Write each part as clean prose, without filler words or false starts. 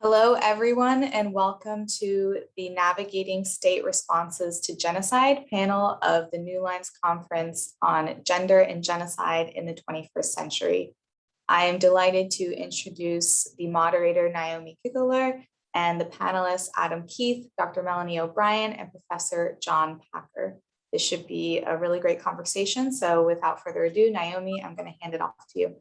Hello, everyone, and welcome to the Navigating State Responses to Genocide panel of the Newlines Conference on Gender and Genocide in the 21st Century. I am delighted to introduce the moderator, Naomi Kikoler, and the panelists, Adam Keith, Dr. Melanie O'Brien, and Professor John Packer. This should be a really great conversation. So without further ado, Naomi, I'm going to hand it off to you.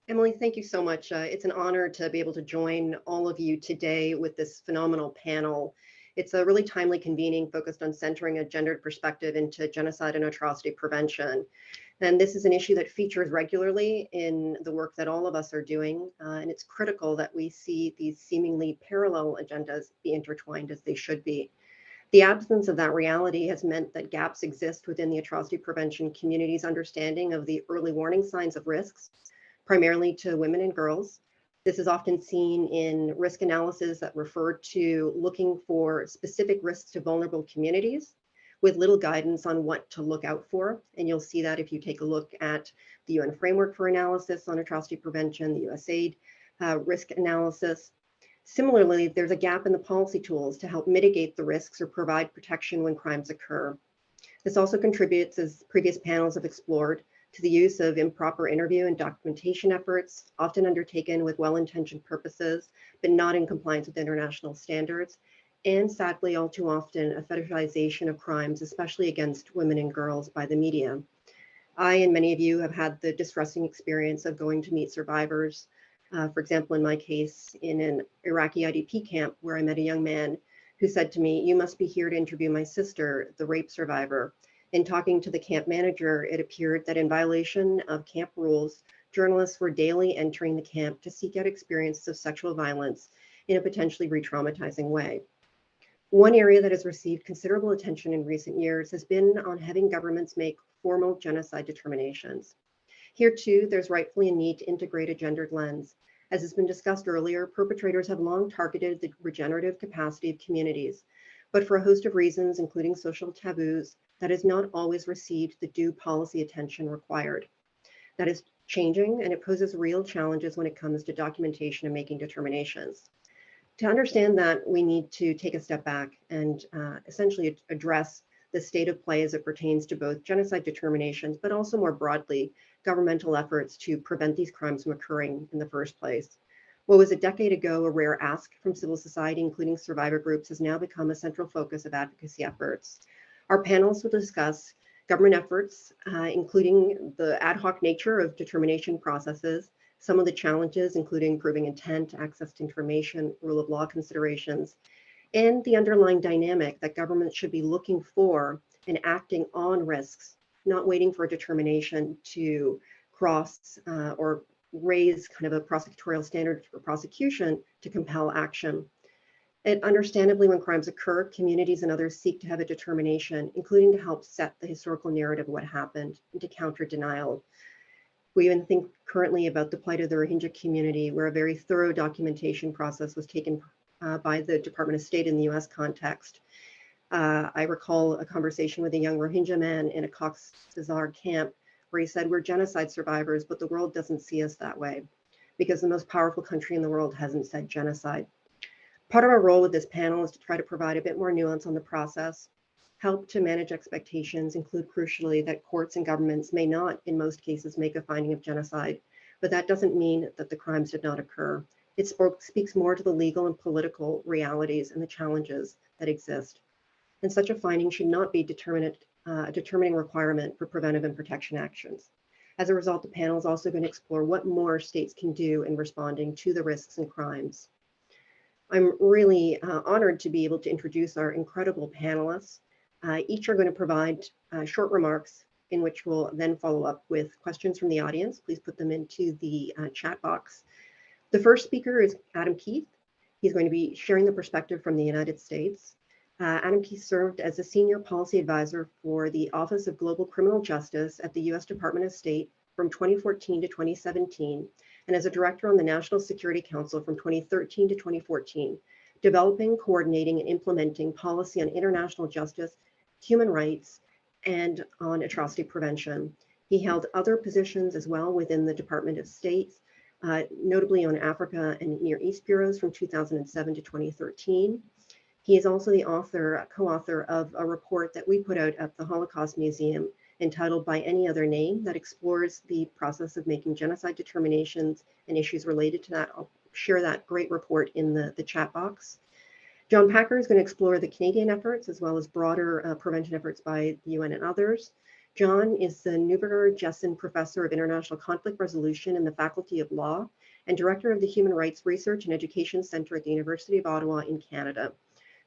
Emily, thank you so much. It's an honor to be able to join all of you today with this phenomenal panel. It's a really timely convening focused on centering a gendered perspective into genocide and atrocity prevention. And this is an issue that features regularly in the work that all of us are doing. And it's critical that we see these seemingly parallel agendas be intertwined as they should be. The absence of that reality has meant that gaps exist within the atrocity prevention community's understanding of the early warning signs of risks, primarily to women and girls. This is often seen in risk analysis that refer to looking for specific risks to vulnerable communities with little guidance on what to look out for. And you'll see that if you take a look at the UN Framework for Analysis on Atrocity Prevention, the USAID risk analysis. Similarly, there's a gap in the policy tools to help mitigate the risks or provide protection when crimes occur. This also contributes, as previous panels have explored, to the use of improper interview and documentation efforts, often undertaken with well-intentioned purposes, but not in compliance with international standards, and sadly, all too often, a fetishization of crimes, especially against women and girls by the media. I and many of you have had the distressing experience of going to meet survivors. For example, in my case, in an Iraqi IDP camp where I met a young man who said to me, "You must be here to interview my sister, the rape survivor." In talking to the camp manager, it appeared that in violation of camp rules, journalists were daily entering the camp to seek out experiences of sexual violence in a potentially re-traumatizing way. One area that has received considerable attention in recent years has been on having governments make formal genocide determinations. Here too, there's rightfully a need to integrate a gendered lens. As has been discussed earlier, perpetrators have long targeted the regenerative capacity of communities, but for a host of reasons, including social taboos, that has not always received the due policy attention required. That is changing, and it poses real challenges when it comes to documentation and making determinations. To understand that, we need to take a step back and essentially address the state of play as it pertains to both genocide determinations, but also more broadly, governmental efforts to prevent these crimes from occurring in the first place. What was a decade ago a rare ask from civil society, including survivor groups, has now become a central focus of advocacy efforts. Our panels will discuss government efforts, including the ad hoc nature of determination processes, some of the challenges, including proving intent, access to information, rule of law considerations, and the underlying dynamic that governments should be looking for and acting on risks, not waiting for a determination to cross or raise kind of a prosecutorial standard for prosecution to compel action. And understandably, when crimes occur, communities and others seek to have a determination, including to help set the historical narrative of what happened and to counter denial. We even think currently about the plight of the Rohingya community, where a very thorough documentation process was taken by the Department of State in the US context. I recall a conversation with a young Rohingya man in a Cox's Bazar camp where he said, "We're genocide survivors, but the world doesn't see us that way because the most powerful country in the world hasn't said genocide." Part of our role with this panel is to try to provide a bit more nuance on the process, help to manage expectations, include crucially that courts and governments may not, in most cases, make a finding of genocide, but that doesn't mean that the crimes did not occur. It speaks more to the legal and political realities and the challenges that exist. And such a finding should not be a determining requirement for preventive and protection actions. As a result, the panel is also going to explore what more states can do in responding to the risks and crimes. I'm really honored to be able to introduce our incredible panelists. Each are going to provide short remarks in which we'll then follow up with questions from the audience. Please put them into the chat box. The first speaker is Adam Keith. He's going to be sharing the perspective from the United States. Adam Keith served as a senior policy advisor for the Office of Global Criminal Justice at the US Department of State from 2014 to 2017, and as a director on the National Security Council from 2013 to 2014, developing, coordinating, and implementing policy on international justice, human rights, and on atrocity prevention. He held other positions as well within the Department of State, notably on Africa and Near East bureaus from 2007 to 2013. He is also the co-author of a report that we put out at the Holocaust Museum entitled By Any Other Name that explores the process of making genocide determinations and issues related to that. I'll share that great report in the chat box. John Packer is going to explore the Canadian efforts as well as broader prevention efforts by the UN and others. John is the Neuberger Jessen Professor of International Conflict Resolution in the Faculty of Law and Director of the Human Rights Research and Education Center at the University of Ottawa in Canada.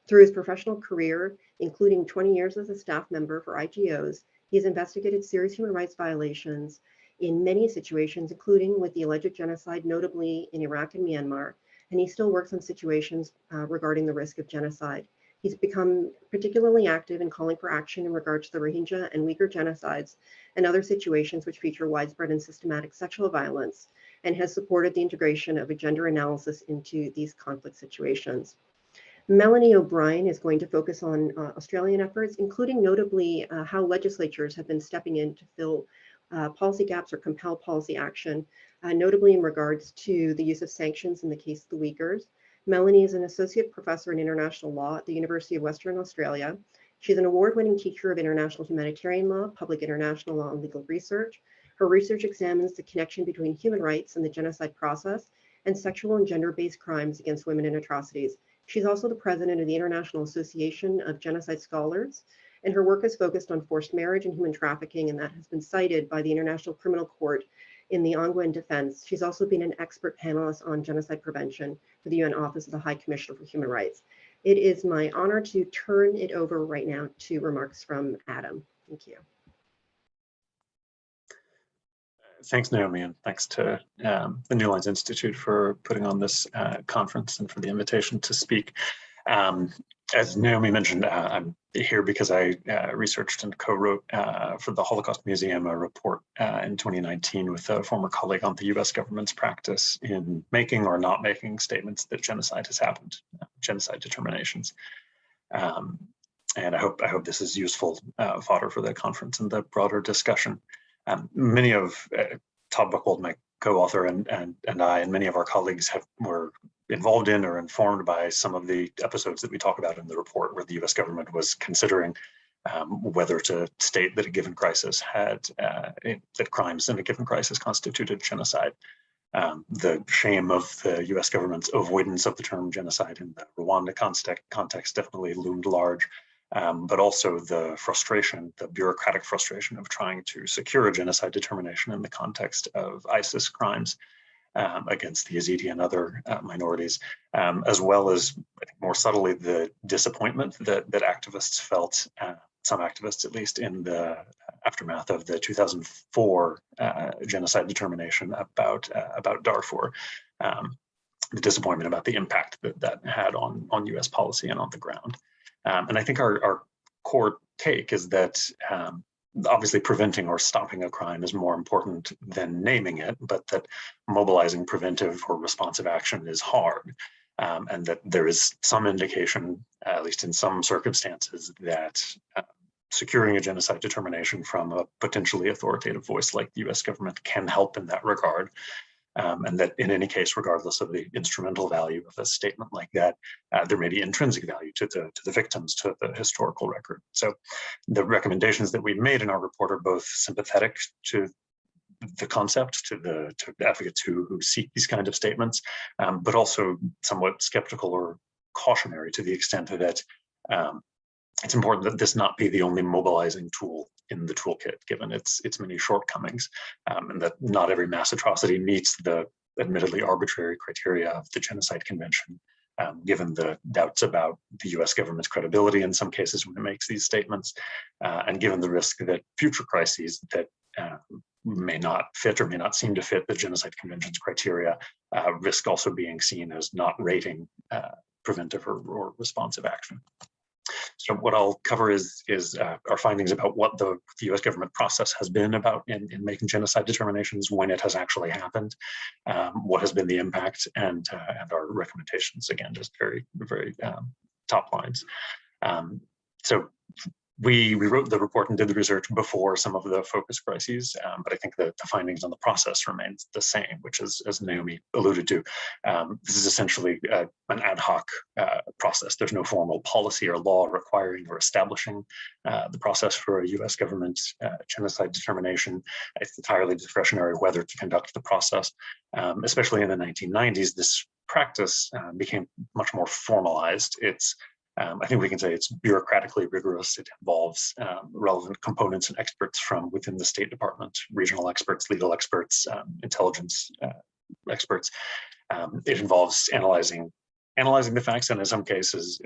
Through his professional career, including 20 years as a staff member for IGOs, he has investigated serious human rights violations in many situations, including with the alleged genocide, notably in Iraq and Myanmar, and he still works on situations regarding the risk of genocide. He's become particularly active in calling for action in regards to the Rohingya and Uyghur genocides and other situations which feature widespread and systematic sexual violence, and has supported the integration of a gender analysis into these conflict situations. Melanie O'Brien is going to focus on Australian efforts, including notably how legislatures have been stepping in to fill policy gaps or compel policy action, notably in regards to the use of sanctions in the case of the Uyghurs. Melanie is an associate professor in international law at the University of Western Australia. She's an award-winning teacher of international humanitarian law, public international law, and legal research. Her research examines the connection between human rights and the genocide process and sexual and gender-based crimes against women and atrocities. She's also the president of the International Association of Genocide Scholars, and her work is focused on forced marriage and human trafficking, and that has been cited by the International Criminal Court in the ongoing defense. She's also been an expert panelist on genocide prevention for the UN Office of the High Commissioner for Human Rights. It is my honor to turn it over right now to remarks from Adam. Thank you. Thanks, Naomi, and thanks to the Newlines Institute for putting on this conference and for the invitation to speak. As Naomi mentioned, I'm here because I researched and co-wrote for the Holocaust Museum a report in 2019 with a former colleague on the US government's practice in making or not making statements that genocide has happened, genocide determinations. And I hope this is useful fodder for the conference and the broader discussion. Many of Todd Buchwald, my co-author, and I, and many of our colleagues were involved in or informed by some of the episodes that we talk about in the report where the US government was considering whether to state that a given crisis that crimes in a given crisis constituted genocide. The shame of the US government's avoidance of the term genocide in the Rwanda context definitely loomed large. But also the frustration, the bureaucratic frustration of trying to secure a genocide determination in the context of ISIS crimes against the Yazidi and other minorities, as well as, I think more subtly, the disappointment that activists felt, some activists at least, in the aftermath of the 2004 genocide determination about Darfur. The disappointment about the impact that had on US policy and on the ground. And I think our core take is that obviously preventing or stopping a crime is more important than naming it, but that mobilizing preventive or responsive action is hard. And that there is some indication, at least in some circumstances, that securing a genocide determination from a potentially authoritative voice like the US government can help in that regard. And that in any case, regardless of the instrumental value of a statement like that, there may be intrinsic value to the victims, to the historical record. So the recommendations that we made in our report are both sympathetic to the concept, to advocates who seek these kind of statements, but also somewhat skeptical or cautionary to the extent that it's important that this not be the only mobilizing tool in the toolkit, given its many shortcomings, and that not every mass atrocity meets the admittedly arbitrary criteria of the Genocide Convention, given the doubts about the US government's credibility in some cases when it makes these statements, and given the risk that future crises that may not fit or may not seem to fit the Genocide Convention's criteria risk also being seen as not rating preventive or responsive action. So what I'll cover is our findings about what the US government process has been about in making genocide determinations when it has actually happened, what has been the impact, and our recommendations, again, just very top lines. So We wrote the report and did the research before some of the focus crises, but I think that the findings on the process remains the same, which is, as Naomi alluded to, this is essentially an ad hoc process. There's no formal policy or law requiring or establishing the process for a US government genocide determination. It's entirely discretionary whether to conduct the process. Especially in the 1990s, this practice became much more formalized. I think we can say it's bureaucratically rigorous. It involves relevant components and experts from within the State Department, regional experts, legal experts, intelligence experts. It involves analyzing the facts, and in some cases,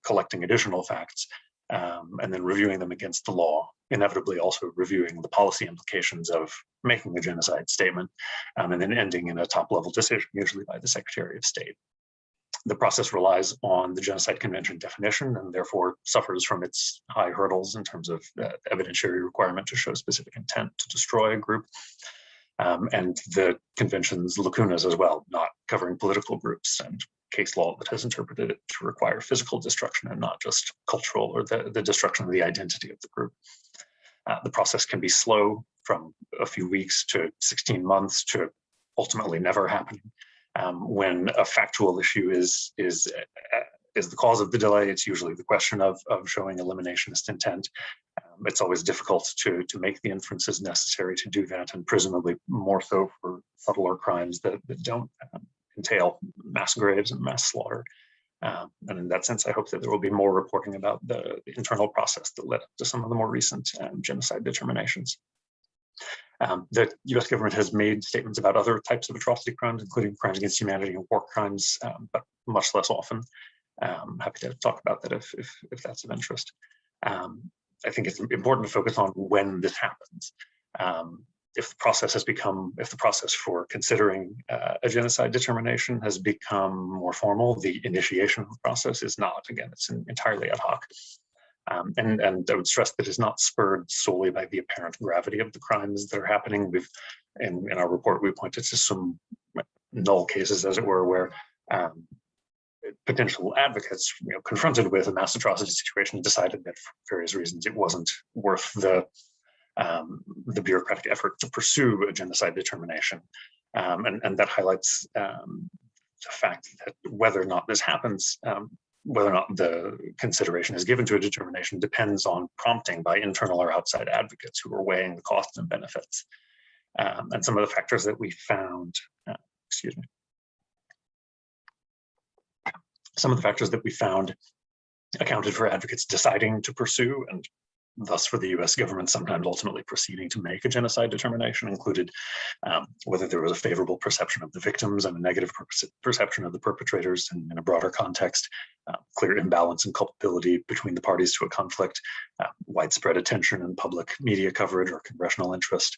collecting additional facts, and then reviewing them against the law, inevitably also reviewing the policy implications of making a genocide statement, and then ending in a top-level decision, usually by the Secretary of State. The process relies on the Genocide Convention definition and therefore suffers from its high hurdles in terms of the evidentiary requirement to show specific intent to destroy a group, and the convention's lacunas as well, not covering political groups and case law that has interpreted it to require physical destruction and not just cultural or the destruction of the identity of the group. The process can be slow, from a few weeks to 16 months to ultimately never happening. When a factual issue is the cause of the delay, it's usually the question of showing eliminationist intent. It's always difficult to make the inferences necessary to do that, and presumably more so for subtler crimes that don't entail mass graves and mass slaughter. And in that sense, I hope that there will be more reporting about the internal process that led to some of the more recent genocide determinations. The US government has made statements about other types of atrocity crimes, including crimes against humanity and war crimes, but much less often. I'm happy to talk about that if that's of interest. I think it's important to focus on when this happens. If the process for considering a genocide determination has become more formal, the initiation of the process is not. Again, it's entirely ad hoc. And I would stress that it's not spurred solely by the apparent gravity of the crimes that are happening. In our report, we pointed to some null cases, as it were, where potential advocates, confronted with a mass atrocity situation, decided that for various reasons it wasn't worth the bureaucratic effort to pursue a genocide determination, and that highlights the fact that whether or not this happens. Whether or not the consideration is given to a determination depends on prompting by internal or outside advocates who are weighing the costs and benefits. And some of the factors that we found, some of the factors that we found accounted for advocates deciding to pursue, and thus for the US government sometimes ultimately proceeding to make a genocide determination, included whether there was a favorable perception of the victims and a negative perception of the perpetrators in a broader context, clear imbalance in culpability between the parties to a conflict, widespread attention in public media coverage or congressional interest,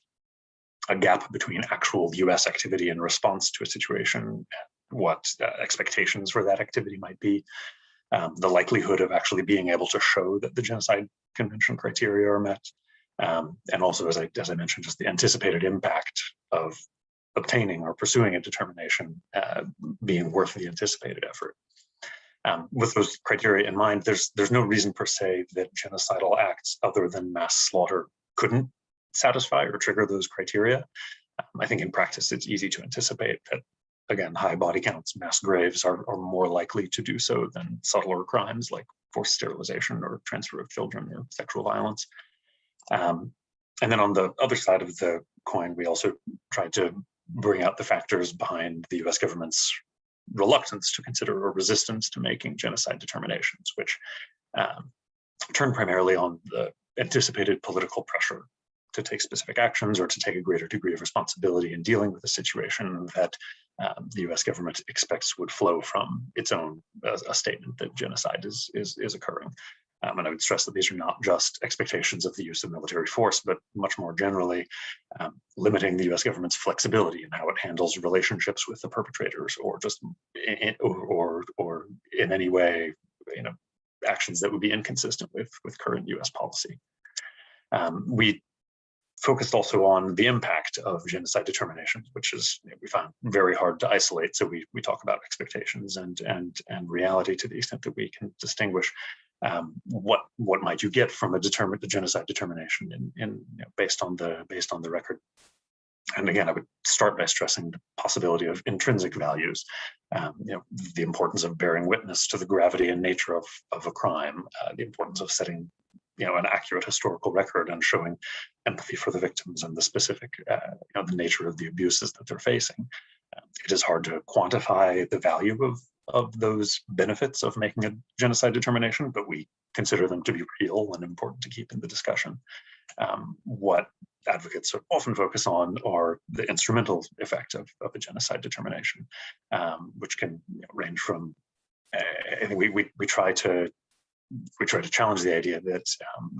a gap between actual US activity in response to a situation, what expectations for that activity might be, the likelihood of actually being able to show that the Genocide Convention criteria are met, and also, as I mentioned, just the anticipated impact of obtaining or pursuing a determination being worth the anticipated effort. With those criteria in mind, there's no reason per se that genocidal acts other than mass slaughter couldn't satisfy or trigger those criteria. I think in practice, it's easy to anticipate that, again, high body counts, mass graves are more likely to do so than subtler crimes like forced sterilization or transfer of children or sexual violence. And then on the other side of the coin, we also tried to bring out the factors behind the US government's reluctance to consider or resistance to making genocide determinations, which turn primarily on the anticipated political pressure to take specific actions or to take a greater degree of responsibility in dealing with a situation that the US government expects would flow from its own a statement that genocide is occurring. And I would stress that these are not just expectations of the use of military force, but much more generally limiting the US government's flexibility in how it handles relationships with the perpetrators, or just or in any way, actions that would be inconsistent with current US policy. We focused also on the impact of genocide determinations, which is we found very hard to isolate. So we talk about expectations and reality to the extent that we can distinguish. what might you get from the genocide determination based on the record. And again, I would start by stressing the possibility of intrinsic values, the importance of bearing witness to the gravity and nature of a crime, the importance of setting an accurate historical record and showing empathy for the victims and the specific the nature of the abuses that they're facing. It is hard to quantify the value of those benefits of making a genocide determination, but we consider them to be real and important to keep in the discussion. What advocates often focus on are the instrumental effect of a genocide determination, which can range from, I think we try to challenge the idea that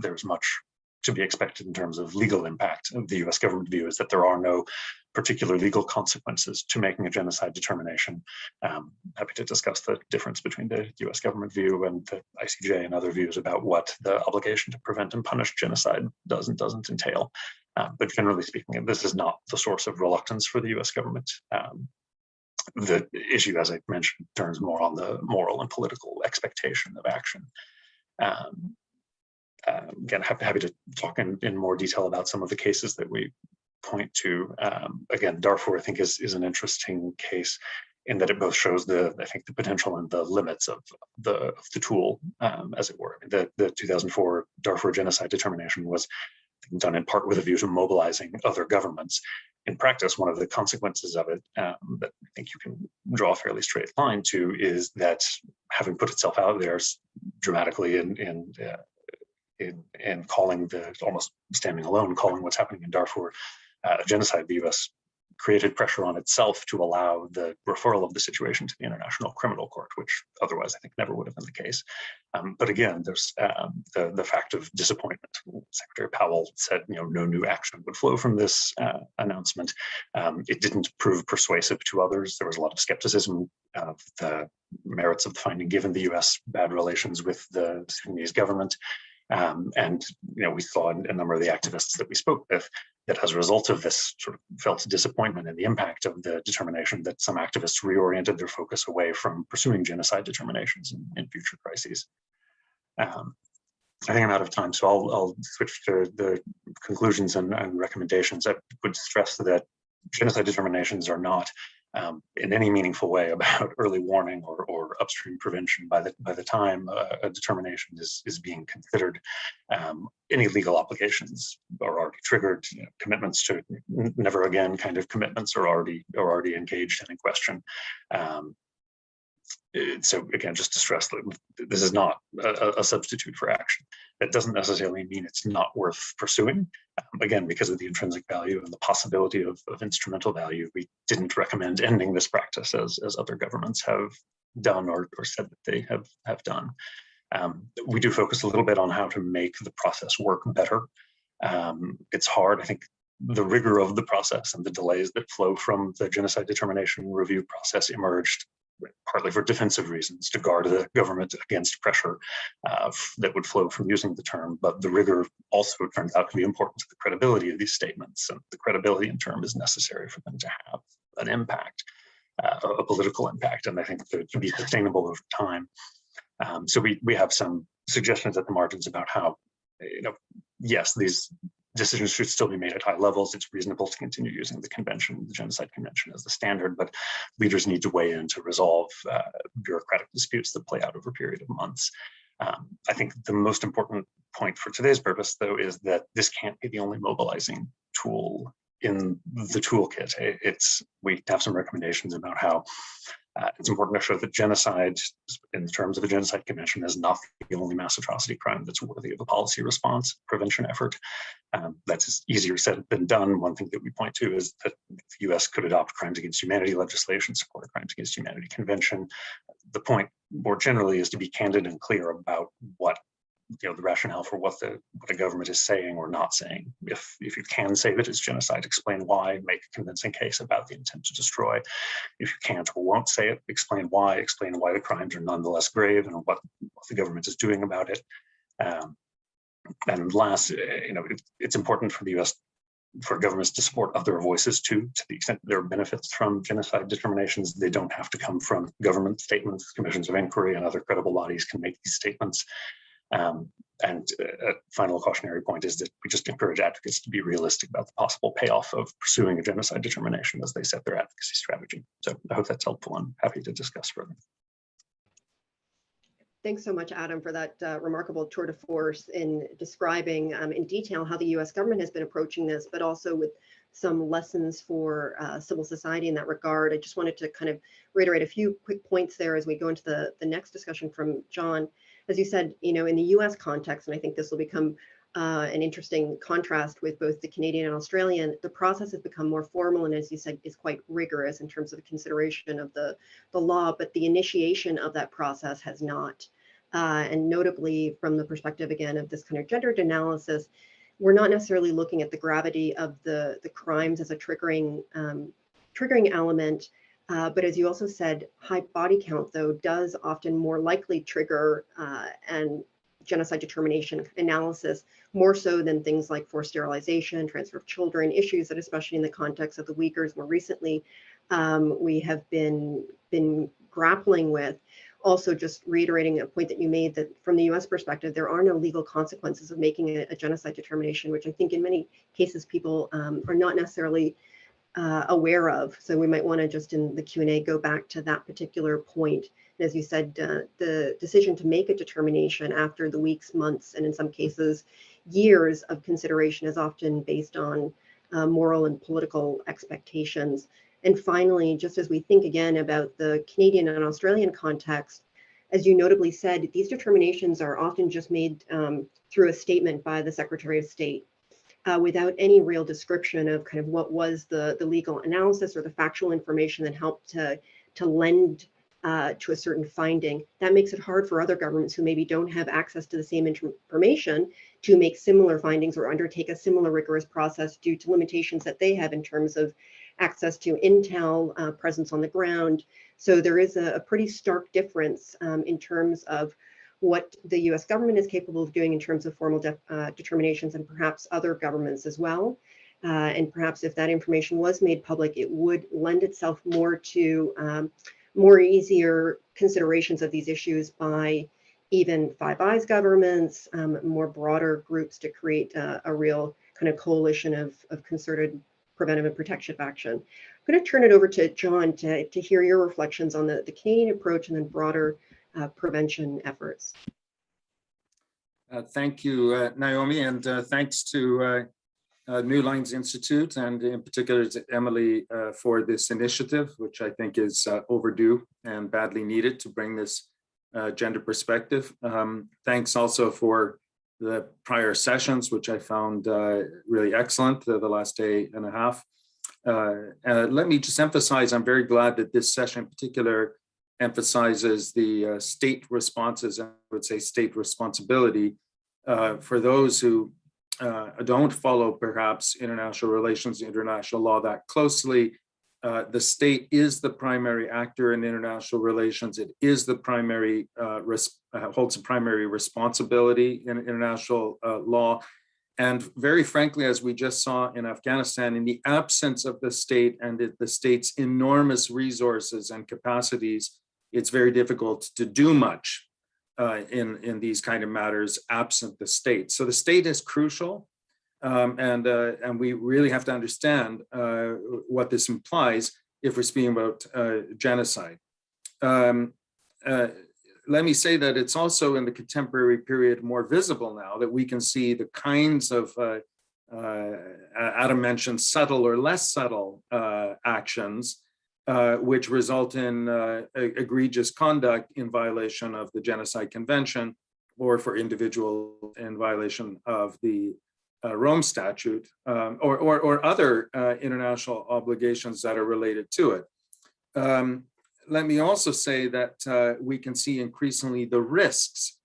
there's much to be expected in terms of legal impact. The US government view is that there are no particular legal consequences to making a genocide determination. Happy to discuss the difference between the US government view and the ICJ and other views about what the obligation to prevent and punish genocide does and doesn't entail. But generally speaking, this is not the source of reluctance for the US government. The issue, as I mentioned, turns more on the moral and political expectation of action. Again, happy to talk in more detail about some of the cases that we point to. Again, Darfur, I think, is an interesting case in that it both shows the potential and the limits of the tool, as it were. The 2004 Darfur genocide determination was done in part with a view to mobilizing other governments. In practice, one of the consequences of it that I think you can draw a fairly straight line to is that having put itself out there dramatically in calling almost standing alone, calling what's happening in Darfur a genocide, the US created pressure on itself to allow the referral of the situation to the International Criminal Court, which otherwise I think never would have been the case. But again, there's the fact of disappointment. Secretary Powell said, no new action would flow from this announcement. It didn't prove persuasive to others. There was a lot of skepticism of the merits of the finding, given the US bad relations with the Sudanese government. And we saw a number of the activists that we spoke with that as a result of this sort of felt disappointment in the impact of the determination, that some activists reoriented their focus away from pursuing genocide determinations in future crises. I think I'm out of time, so I'll switch to the conclusions and recommendations. I would stress that genocide determinations are not in any meaningful way about early warning or upstream prevention. By the time a determination is being considered, any legal obligations are already triggered. Commitments to never again kind of commitments are already engaged and in question. So again, just to stress that this is not a substitute for action. That doesn't necessarily mean it's not worth pursuing. Again, because of the intrinsic value and the possibility of instrumental value, we didn't recommend ending this practice as other governments have done or said that they have done. We do focus a little bit on how to make the process work better. It's hard. I think the rigor of the process and the delays that flow from the genocide determination review process emerged partly for defensive reasons, to guard the government against pressure that would flow from using the term. But the rigor also turns out to be important to the credibility of these statements, and the credibility in term is necessary for them to have an impact, a political impact, and I think to be sustainable over time. So we have some suggestions at the margins about how, yes, these decisions should still be made at high levels. It's reasonable to continue using the Genocide Convention as the standard, but leaders need to weigh in to resolve bureaucratic disputes that play out over a period of months. I think the most important point for today's purpose, though, is that this can't be the only mobilizing tool in the toolkit. We have some recommendations about how it's important to show that genocide, in terms of the Genocide Convention, is not the only mass atrocity crime that's worthy of a policy response prevention effort. That's easier said than done. One thing that we point to is that the US could adopt crimes against humanity legislation, support a crimes against humanity convention. The point more generally is to be candid and clear about what the rationale for what the government is saying or not saying. If you can say that it's genocide, explain why, make a convincing case about the intent to destroy. If you can't or won't say it, explain why the crimes are nonetheless grave and what the government is doing about it. And last, it's important for the US, for governments to support other voices too, to the extent that there are benefits from genocide determinations. They don't have to come from government statements. Commissions of inquiry and other credible bodies can make these statements. And a final cautionary point is that we just encourage advocates to be realistic about the possible payoff of pursuing a genocide determination as they set their advocacy strategy. So I hope that's helpful. I'm happy to discuss further. Thanks so much, Adam, for that remarkable tour de force in describing in detail how the US government has been approaching this, but also with some lessons for civil society in that regard. I just wanted to kind of reiterate a few quick points there as we go into the next discussion from John. As you said, in the US context, and I think this will become an interesting contrast with both the Canadian and Australian, the process has become more formal and, as you said, is quite rigorous in terms of consideration of the law, but the initiation of that process has not. And notably from the perspective, again, of this kind of gendered analysis, we're not necessarily looking at the gravity of the crimes as a triggering element. But as you also said, high body count, though, does often more likely trigger and genocide determination analysis, more so than things like forced sterilization, transfer of children, issues that, especially in the context of the Uyghurs more recently, we have been grappling with. Also, just reiterating a point that you made, that from the US perspective, there are no legal consequences of making a genocide determination, which I think in many cases people are not necessarily aware of. So we might want to just in the Q&A go back to that particular point. And as you said, the decision to make a determination after the weeks, months, and in some cases years of consideration is often based on moral and political expectations. And finally, just as we think again about the Canadian and Australian context, as you notably said, these determinations are often just made through a statement by the Secretary of State. Without any real description of kind of what was the legal analysis or the factual information that helped to lend to a certain finding. That makes it hard for other governments who maybe don't have access to the same information to make similar findings or undertake a similar rigorous process due to limitations that they have in terms of access to intel, presence on the ground. So there is a pretty stark difference in terms of what the US government is capable of doing in terms of formal determinations, and perhaps other governments as well. And perhaps if that information was made public, it would lend itself more to more easier considerations of these issues by even Five Eyes governments, more broader groups to create a real kind of coalition of concerted preventive and protective action. I'm going to turn it over to John to hear your reflections on the Canadian approach and then broader prevention efforts. Thank you, Naomi, and thanks to Newlines Institute, and in particular to Emily for this initiative, which I think is overdue and badly needed to bring this gender perspective. Thanks also for the prior sessions, which I found really excellent the last day and a half. Let me just emphasize, I'm very glad that this session in particular emphasizes the state responses, and I would say state responsibility. For those who don't follow perhaps international relations, international law that closely, the state is the primary actor in international relations. It is the primary, holds a primary responsibility in international law. And very frankly, as we just saw in Afghanistan, in the absence of the state and the state's enormous resources and capacities, it's very difficult to do much in these kind of matters absent the state. So the state is crucial, and we really have to understand what this implies if we're speaking about genocide. Let me say that it's also in the contemporary period more visible now that we can see the kinds of, Adam mentioned, subtle or less subtle actions which result in egregious conduct in violation of the Genocide Convention, or for individuals in violation of the Rome Statute, or other international obligations that are related to it. Let me also say that we can see increasingly the risks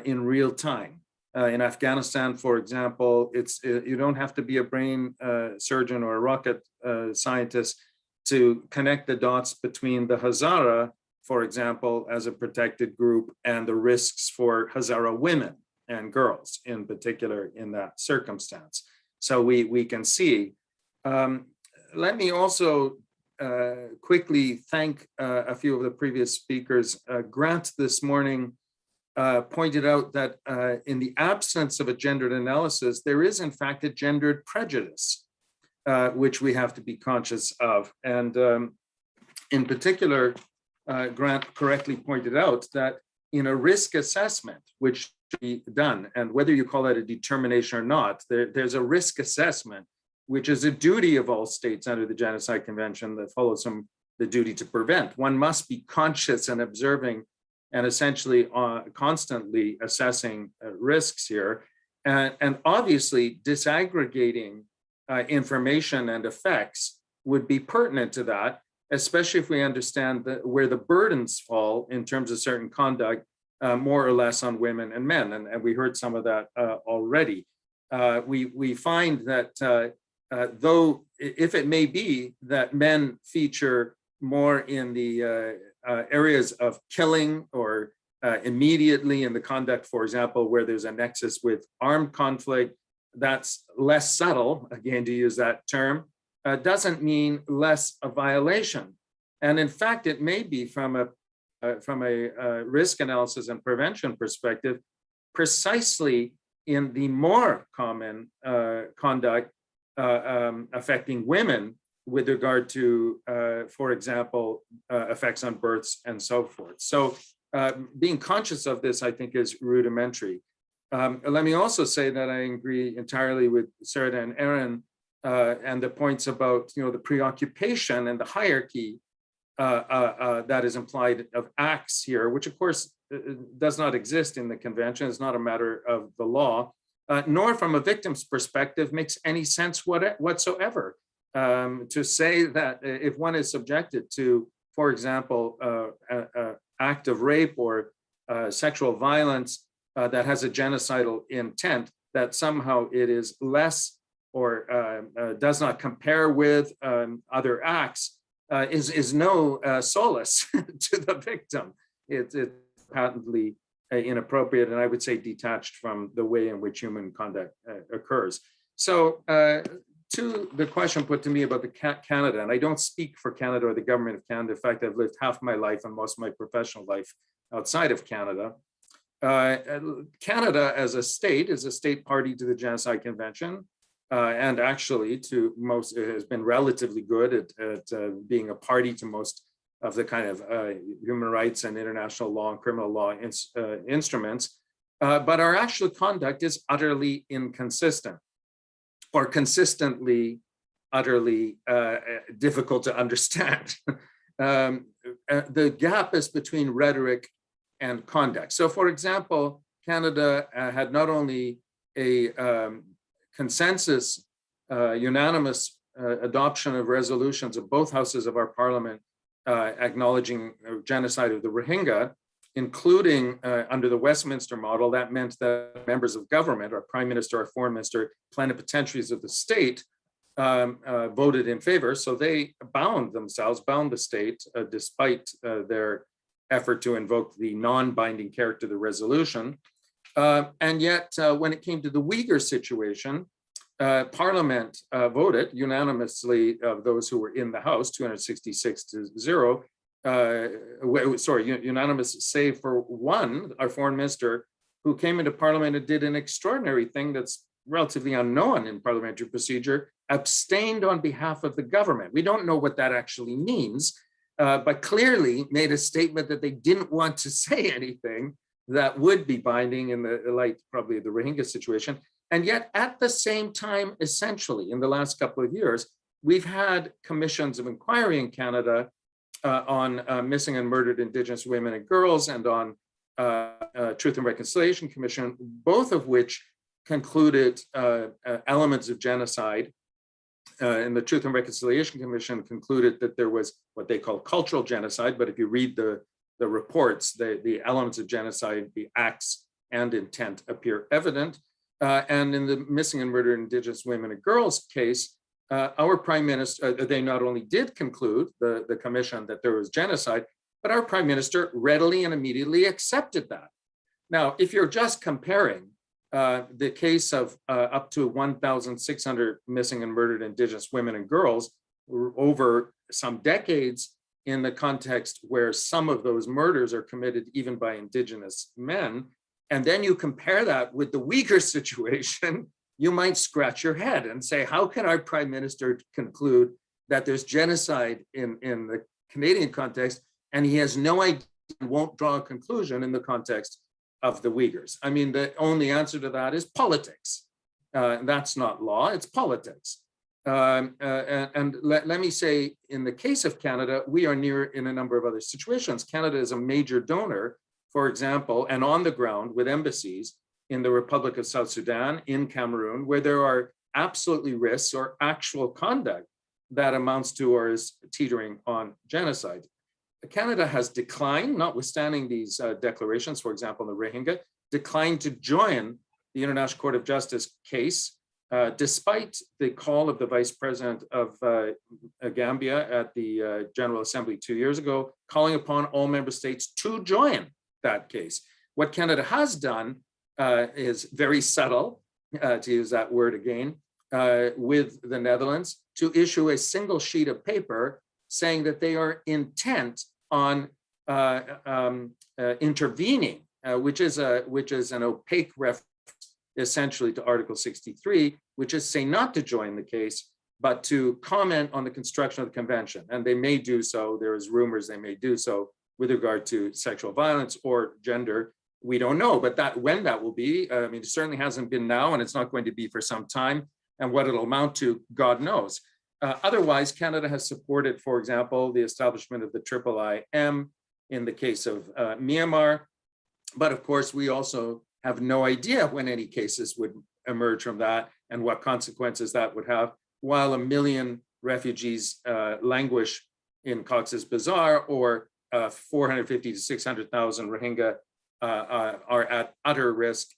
in real time. In Afghanistan, for example, you don't have to be a brain surgeon or a rocket scientist to connect the dots between the Hazara, for example, as a protected group, and the risks for Hazara women and girls in particular in that circumstance. So we can see. Let me also quickly thank a few of the previous speakers. Grant this morning pointed out that in the absence of a gendered analysis, there is in fact a gendered prejudice, which we have to be conscious of. And in particular, Grant correctly pointed out that in a risk assessment, which should be done, and whether you call that a determination or not, there's a risk assessment, which is a duty of all states under the Genocide Convention that follows from the duty to prevent. One must be conscious and observing and essentially constantly assessing risks here. And obviously disaggregating information and effects would be pertinent to that, especially if we understand where the burdens fall in terms of certain conduct, more or less on women and men. And we heard some of that already. We find that though, if it may be that men feature more in the areas of killing or immediately in the conduct, for example, where there's a nexus with armed conflict, that's less subtle, again, to use that term, doesn't mean less a violation. And in fact, it may be from a risk analysis and prevention perspective, precisely in the more common conduct affecting women with regard to, for example, effects on births and so forth. So being conscious of this, I think, is rudimentary. Let me also say that I agree entirely with Sarah and Aaron and the points about, the preoccupation and the hierarchy that is implied of acts here, which of course does not exist in the convention. It's not a matter of the law, nor from a victim's perspective makes any sense whatsoever. To say that if one is subjected to, for example, an act of rape or sexual violence that has a genocidal intent, that somehow it is less or does not compare with other acts is no solace to the victim. It's patently inappropriate, and I would say detached from the way in which human conduct occurs. So to the question put to me about Canada, and I don't speak for Canada or the government of Canada. In fact, I've lived half my life and most of my professional life outside of Canada. Canada as a state is a state party to the Genocide Convention, and actually has been relatively good at being a party to most of the kind of human rights and international law and criminal law instruments, but our actual conduct is utterly inconsistent, or consistently utterly difficult to understand. The gap is between rhetoric and conduct. So for example, Canada had not only a consensus, unanimous adoption of resolutions of both houses of our parliament acknowledging genocide of the Rohingya, including under the Westminster model. That meant that members of government, our prime minister, our foreign minister, plenipotentiaries of the state voted in favor. So they bound the state, despite their effort to invoke the non-binding character of the resolution. And yet, when it came to the Uyghur situation, Parliament voted unanimously of those who were in the House, 266-0, unanimous save for one, our foreign minister, who came into Parliament and did an extraordinary thing that's relatively unknown in parliamentary procedure, abstained on behalf of the government. We don't know what that actually means, but clearly made a statement that they didn't want to say anything that would be binding in the light, probably the Rohingya situation. And yet at the same time, essentially in the last couple of years, we've had commissions of inquiry in Canada on missing and murdered Indigenous women and girls, and on Truth and Reconciliation Commission, both of which concluded elements of genocide. And the Truth and Reconciliation Commission concluded that there was what they call cultural genocide, but if you read the reports, the elements of genocide, the acts and intent appear evident. And in the missing and murdered Indigenous women and girls case, our prime minister, they not only did conclude, the commission, that there was genocide, but our prime minister readily and immediately accepted that. Now, if you're just comparing the case of up to 1,600 missing and murdered Indigenous women and girls over some decades in the context where some of those murders are committed even by indigenous men, and then you compare that with the Uyghur situation, you might scratch your head and say, how can our prime minister conclude that there's genocide in the Canadian context, and he has no idea and won't draw a conclusion in the context of the Uyghurs? I mean, the only answer to that is politics. That's not law, it's politics. And let me say, in the case of Canada, we are near in a number of other situations. Canada is a major donor, for example, and on the ground with embassies in the Republic of South Sudan, in Cameroon, where there are absolutely risks or actual conduct that amounts to or is teetering on genocide. Canada has declined, notwithstanding these declarations, for example, the Rohingya, declined to join the International Court of Justice case, despite the call of the Vice President of Gambia at the General Assembly 2 years ago, calling upon all member states to join that case. What Canada has done is very subtle, to use that word again, with the Netherlands, to issue a single sheet of paper saying that they are intent on intervening, which is an opaque reference essentially to Article 63, which is say not to join the case, but to comment on the construction of the convention. And they may do so, there is rumors they may do so with regard to sexual violence or gender. We don't know, but that when that will be, I mean, it certainly hasn't been now, and it's not going to be for some time. And what it'll amount to, God knows. Otherwise, Canada has supported, for example, the establishment of the IIIM in the case of Myanmar. But of course, we also have no idea when any cases would emerge from that and what consequences that would have, while 1 million refugees languish in Cox's Bazar, or 450 to 600,000 Rohingya are at utter risk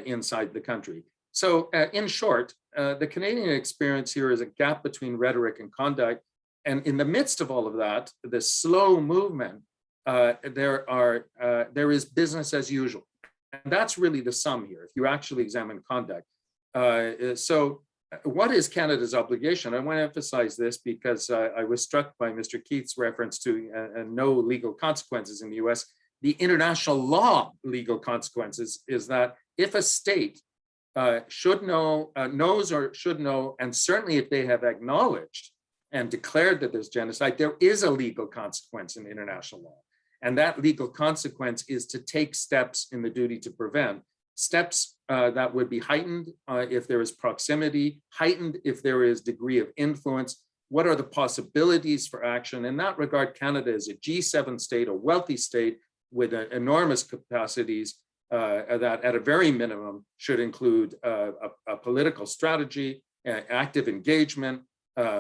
inside the country. So in short, the Canadian experience here is a gap between rhetoric and conduct. And in the midst of all of that, the slow movement, there is business as usual. And that's really the sum here, if you actually examine conduct. So what is Canada's obligation? I want to emphasize this because I was struck by Mr. Keith's reference to no legal consequences in the US. The international law legal consequences is that if a state knows or should know, and certainly if they have acknowledged and declared that there's genocide, there is a legal consequence in international law. And that legal consequence is to take steps in the duty to prevent, steps that would be heightened if there is proximity, heightened if there is degree of influence. What are the possibilities for action? In that regard, Canada is a G7 state, a wealthy state with enormous capacities that at a very minimum should include a political strategy, active engagement,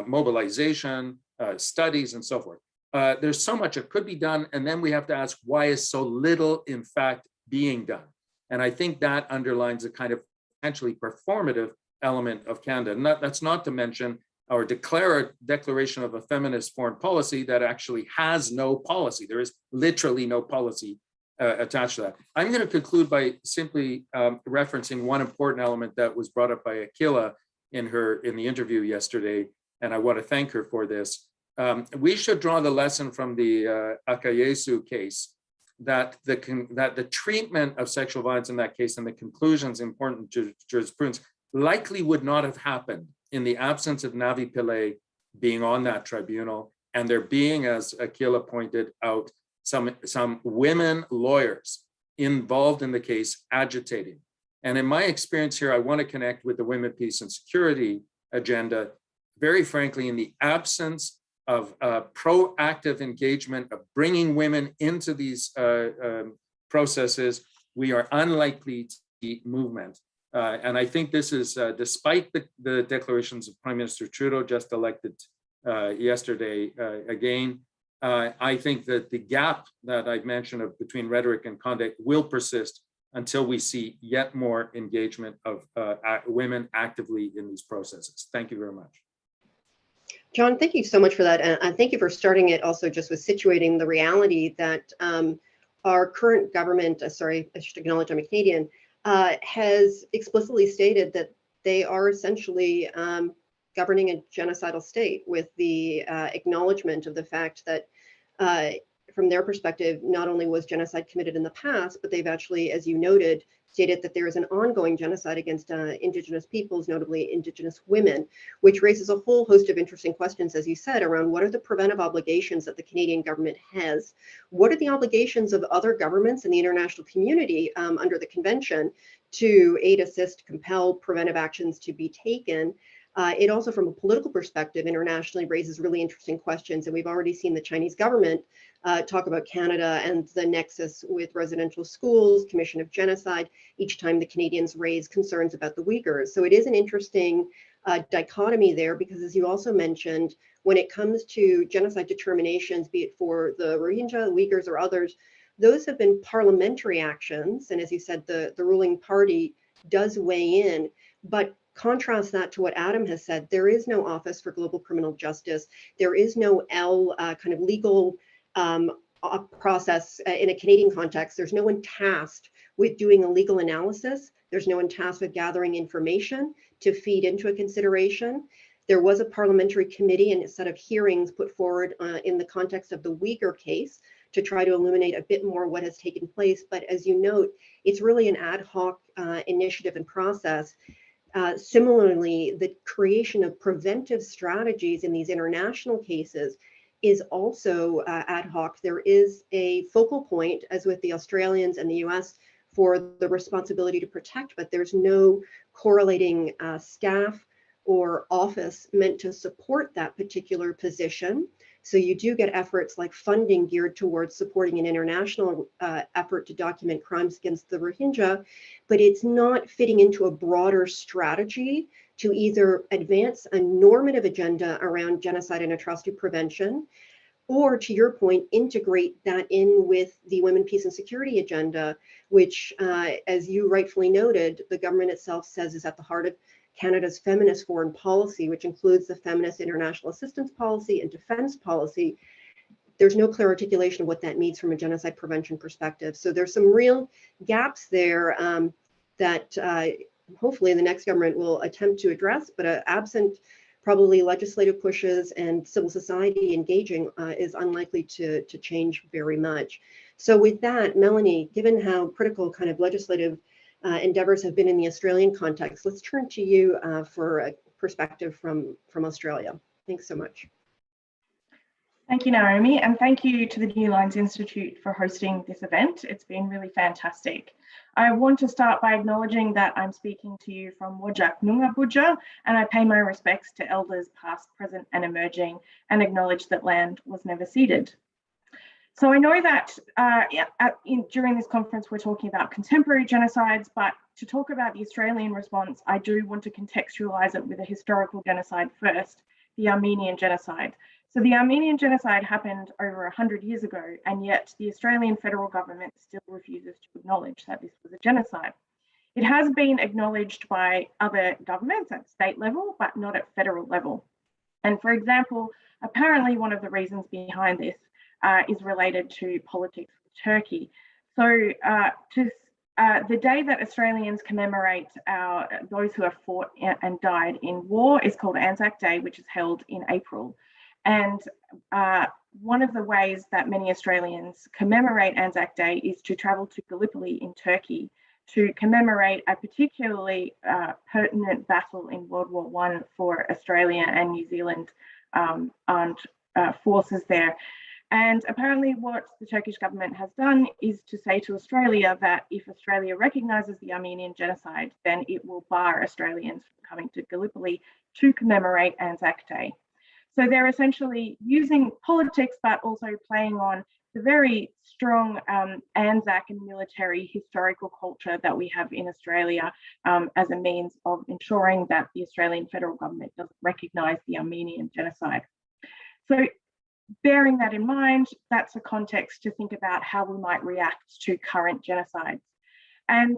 mobilization, studies, and so forth. There's so much that could be done, and then we have to ask, why is so little in fact being done? And I think that underlines a kind of potentially performative element of Canada. And that's not to mention our declaration of a feminist foreign policy that actually has no policy. There is literally no policy attached to that. I'm going to conclude by simply referencing one important element that was brought up by Akila in the interview yesterday, and I want to thank her for this. We should draw the lesson from the Akayesu case that the treatment of sexual violence in that case and the conclusions important to jurisprudence likely would not have happened in the absence of Navi Pillay being on that tribunal, and there being, as Akila pointed out, some women lawyers involved in the case agitating. And in my experience here, I want to connect with the Women, Peace, and Security agenda. Very frankly, in the absence of proactive engagement of bringing women into these processes, we are unlikely to see movement. And I think this is, despite the declarations of Prime Minister Trudeau, just elected yesterday again, I think that the gap that I've mentioned between rhetoric and conduct will persist until we see yet more engagement of women actively in these processes. Thank you very much. John, thank you so much for that. And thank you for starting it also just with situating the reality that our current government, sorry, I should acknowledge I'm a Canadian, has explicitly stated that they are essentially governing a genocidal state, with the acknowledgement of the fact that from their perspective, not only was genocide committed in the past, but they've actually, as you noted, stated that there is an ongoing genocide against Indigenous peoples, notably Indigenous women, which raises a whole host of interesting questions, as you said, around what are the preventive obligations that the Canadian government has? What are the obligations of other governments in the international community under the convention to aid, assist, compel preventive actions to be taken? It also, from a political perspective, internationally raises really interesting questions. And we've already seen the Chinese government talk about Canada and the nexus with residential schools, Commission of Genocide, each time the Canadians raise concerns about the Uyghurs. So it is an interesting dichotomy there, because as you also mentioned, when it comes to genocide determinations, be it for the Rohingya, Uyghurs, or others, those have been parliamentary actions. And as you said, the ruling party does weigh in, but contrast that to what Adam has said. There is no Office for Global Criminal Justice. There is no kind of legal process in a Canadian context. There's no one tasked with doing a legal analysis. There's no one tasked with gathering information to feed into a consideration. There was a parliamentary committee and a set of hearings put forward in the context of the Uyghur case to try to illuminate a bit more what has taken place. But as you note, it's really an ad hoc initiative and process. Similarly, the creation of preventive strategies in these international cases is also ad hoc. There is a focal point, as with the Australians and the US, for the responsibility to protect, but there's no correlating staff or office meant to support that particular position. So you do get efforts like funding geared towards supporting an international effort to document crimes against the Rohingya, but it's not fitting into a broader strategy to either advance a normative agenda around genocide and atrocity prevention, or, to your point, integrate that in with the women, peace, and security agenda, which, as you rightfully noted, the government itself says is at the heart of Canada's feminist foreign policy, which includes the feminist international assistance policy and defense policy. There's no clear articulation of what that means from a genocide prevention perspective. So there's some real gaps there that hopefully the next government will attempt to address, but absent probably legislative pushes and civil society engaging is unlikely to change very much. So with that, Melanie, given how critical kind of legislative endeavors have been in the Australian context, let's turn to you for a perspective from Australia. Thanks so much. Thank you, Naomi, and thank you to the Newlines Institute for hosting this event. It's been really fantastic. I want to start by acknowledging that I'm speaking to you from Wajak Noongar Budja, and I pay my respects to elders past, present, and emerging, and acknowledge that land was never ceded. So I know that during this conference, we're talking about contemporary genocides, but to talk about the Australian response, I do want to contextualize it with a historical genocide first, the Armenian genocide. So the Armenian genocide happened over 100 years ago, and yet the Australian federal government still refuses to acknowledge that this was a genocide. It has been acknowledged by other governments at state level, but not at federal level. And for example, apparently one of the reasons behind this is related to politics with Turkey. So the day that Australians commemorate those who have fought and died in war is called Anzac Day, which is held in April. And one of the ways that many Australians commemorate Anzac Day is to travel to Gallipoli in Turkey to commemorate a particularly pertinent battle in World War I for Australia and New Zealand armed forces there. And apparently what the Turkish government has done is to say to Australia that if Australia recognises the Armenian genocide, then it will bar Australians from coming to Gallipoli to commemorate Anzac Day. So they're essentially using politics, but also playing on the very strong Anzac and military historical culture that we have in Australia as a means of ensuring that the Australian federal government doesn't recognise the Armenian genocide. So bearing that in mind, that's a context to think about how we might react to current genocides. And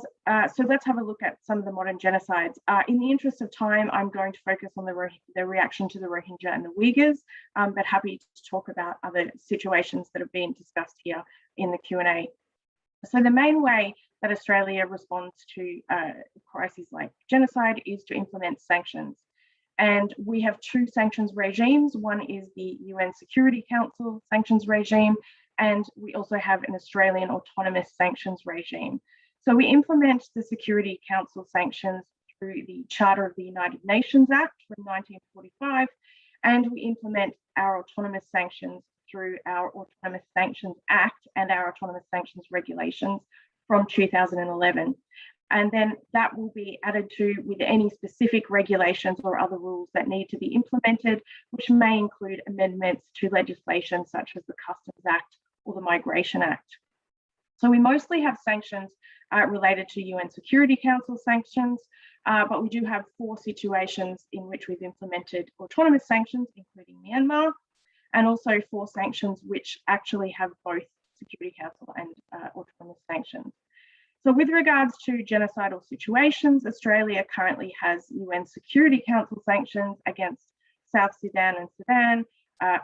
so let's have a look at some of the modern genocides. In the interest of time, I'm going to focus on the reaction to the Rohingya and the Uyghurs, but happy to talk about other situations that have been discussed here in the Q&A. So the main way that Australia responds to crises like genocide is to implement sanctions. And we have two sanctions regimes. One is the UN Security Council sanctions regime, and we also have an Australian autonomous sanctions regime. So we implement the Security Council sanctions through the Charter of the United Nations Act from 1945, and we implement our autonomous sanctions through our Autonomous Sanctions Act and our Autonomous Sanctions Regulations from 2011. And then that will be added to with any specific regulations or other rules that need to be implemented, which may include amendments to legislation such as the Customs Act or the Migration Act. So we mostly have sanctions related to UN Security Council sanctions, but we do have 4 situations in which we've implemented autonomous sanctions, including Myanmar, and also 4 sanctions which actually have both Security Council and autonomous sanctions. So with regards to genocidal situations, Australia currently has UN Security Council sanctions against South Sudan and Sudan,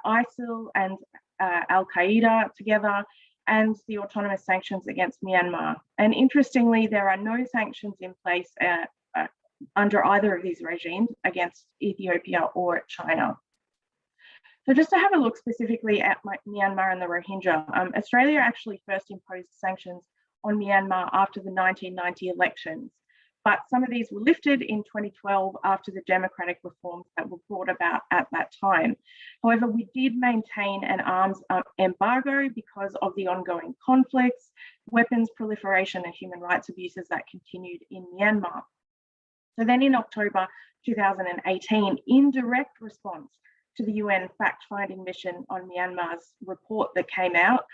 ISIL and Al-Qaeda together, and the autonomous sanctions against Myanmar. And interestingly, there are no sanctions in place under either of these regimes against Ethiopia or China. So just to have a look specifically at Myanmar and the Rohingya, Australia actually first imposed sanctions on Myanmar after the 1990 elections, but some of these were lifted in 2012 after the democratic reforms that were brought about at that time. However, we did maintain an arms embargo because of the ongoing conflicts, weapons proliferation and human rights abuses that continued in Myanmar. So then in October 2018, in direct response to the UN fact-finding mission on Myanmar's report that came out,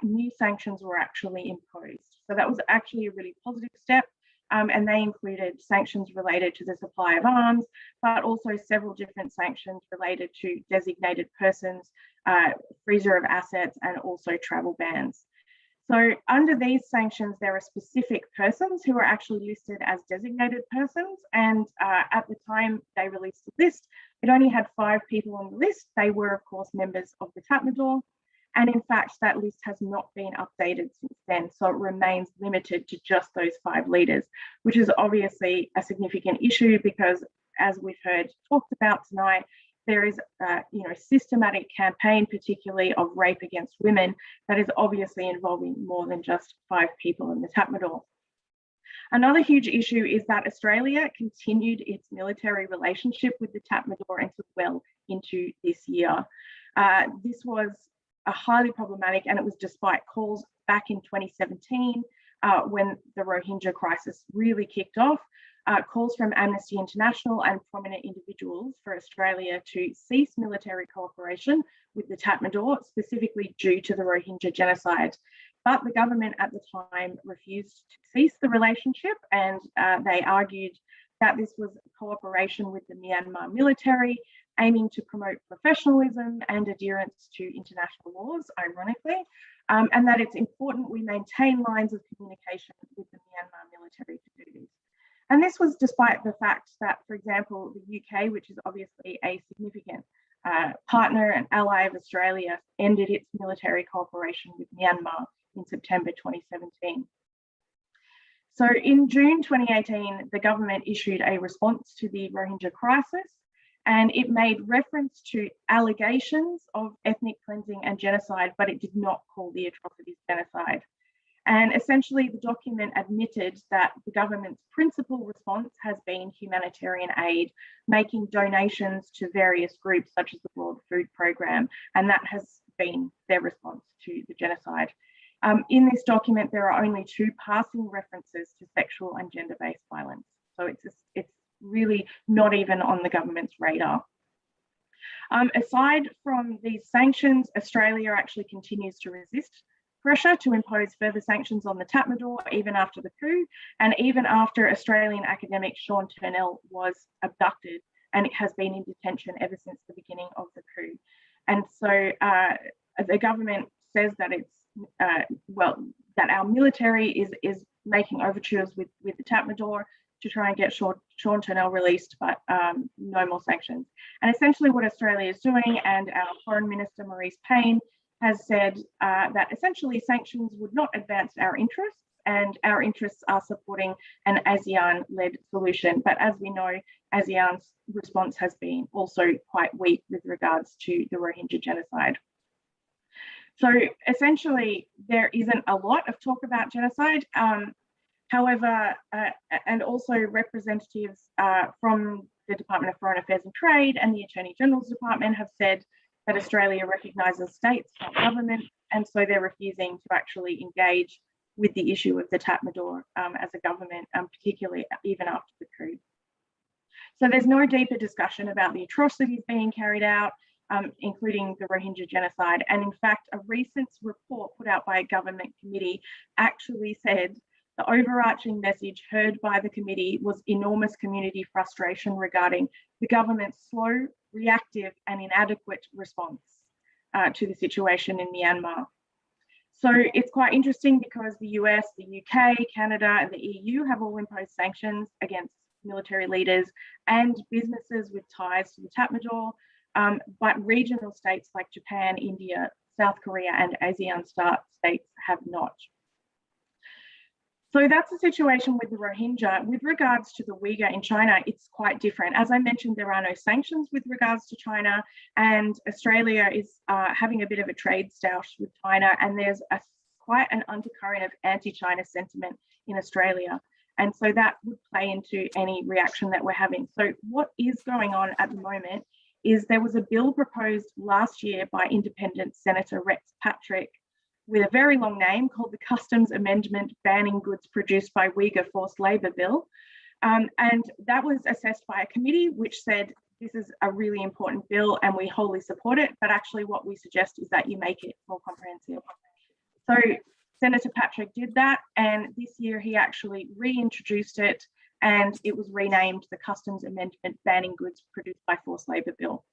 new sanctions were actually imposed. So that was actually a really positive step, and they included sanctions related to the supply of arms, but also several different sanctions related to designated persons, freezer of assets, and also travel bans. So under these sanctions, there are specific persons who are actually listed as designated persons. And at the time they released the list, it only had 5 people on the list. They were, of course, members of the Tatmadaw. And in fact, that list has not been updated since then. So it remains limited to just those 5 leaders, which is obviously a significant issue because, as we've heard talked about tonight, there is a systematic campaign, particularly of rape against women, that is obviously involving more than just 5 people in the Tatmadaw. Another huge issue is that Australia continued its military relationship with the Tatmadaw until well into this year. This was highly problematic, and it was despite calls back in 2017 when the Rohingya crisis really kicked off. Calls from Amnesty International and prominent individuals for Australia to cease military cooperation with the Tatmadaw, specifically due to the Rohingya genocide. But the government at the time refused to cease the relationship, and they argued that this was cooperation with the Myanmar military, aiming to promote professionalism and adherence to international laws, ironically, and that it's important we maintain lines of communication with the Myanmar military to do this. And this was despite the fact that, for example, the UK, which is obviously a significant partner and ally of Australia, ended its military cooperation with Myanmar in September 2017. So in June 2018, the government issued a response to the Rohingya crisis, and it made reference to allegations of ethnic cleansing and genocide, but it did not call the atrocities genocide. And essentially, the document admitted that the government's principal response has been humanitarian aid, making donations to various groups such as the World Food Programme, and that has been their response to the genocide. In this document, there are only 2 passing references to sexual and gender-based violence. So it's really not even on the government's radar. Aside from these sanctions, Australia actually continues to resist pressure to impose further sanctions on the Tatmadaw even after the coup, and even after Australian academic Sean Turnell was abducted, and it has been in detention ever since the beginning of the coup. And so the government says that it's that our military is making overtures with the Tatmadaw to try and get Sean Turnell released, but no more sanctions. And essentially what Australia is doing, and our Foreign Minister Marise Payne has said that essentially sanctions would not advance our interests, and our interests are supporting an ASEAN-led solution. But as we know, ASEAN's response has been also quite weak with regards to the Rohingya genocide. So essentially, there isn't a lot of talk about genocide. However, and also representatives from the Department of Foreign Affairs and Trade and the Attorney General's Department have said that Australia recognises states, not government, and so they're refusing to actually engage with the issue of the Tatmadaw as a government, particularly even after the coup. So there's no deeper discussion about the atrocities being carried out, including the Rohingya genocide. And in fact, a recent report put out by a government committee actually said the overarching message heard by the committee was enormous community frustration regarding the government's slow, reactive and inadequate response to the situation in Myanmar. So it's quite interesting because the US, the UK, Canada and the EU have all imposed sanctions against military leaders and businesses with ties to the Tatmadaw, but regional states like Japan, India, South Korea and ASEAN states have not. So that's the situation with the Rohingya. With regards to the Uyghur in China, it's quite different. As I mentioned, there are no sanctions with regards to China, and Australia is having a bit of a trade stoush with China, and there's quite an undercurrent of anti-China sentiment in Australia. And so that would play into any reaction that we're having. So what is going on at the moment is there was a bill proposed last year by independent Senator Rex Patrick with a very long name called the Customs Amendment Banning Goods Produced by Uyghur Forced Labour Bill. And that was assessed by a committee which said, this is a really important bill and we wholly support it, but actually what we suggest is that you make it more comprehensive. So Senator Patrick did that, and this year he actually reintroduced it and it was renamed the Customs Amendment Banning Goods Produced by Forced Labour Bill.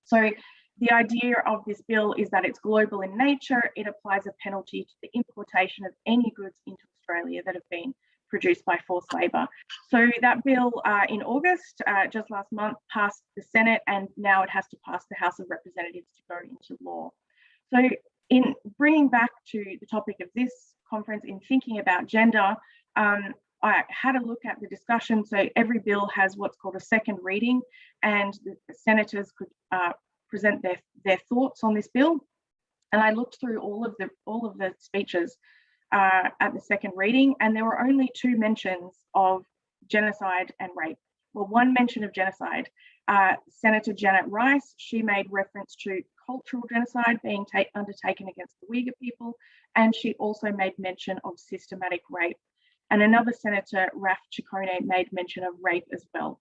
So the idea of this bill is that it's global in nature. It applies a penalty to the importation of any goods into Australia that have been produced by forced labour. So that bill in August, just last month, passed the Senate, and now it has to pass the House of Representatives to go into law. So in bringing back to the topic of this conference, in thinking about gender, I had a look at the discussion. So every bill has what's called a second reading, and the senators could present their thoughts on this bill. And I looked through all of the speeches at the second reading, and there were only 2 mentions of genocide and rape. Well, one mention of genocide. Senator Janet Rice, she made reference to cultural genocide being undertaken against the Uyghur people, and she also made mention of systematic rape. And another senator, Raf Chikone, made mention of rape as well.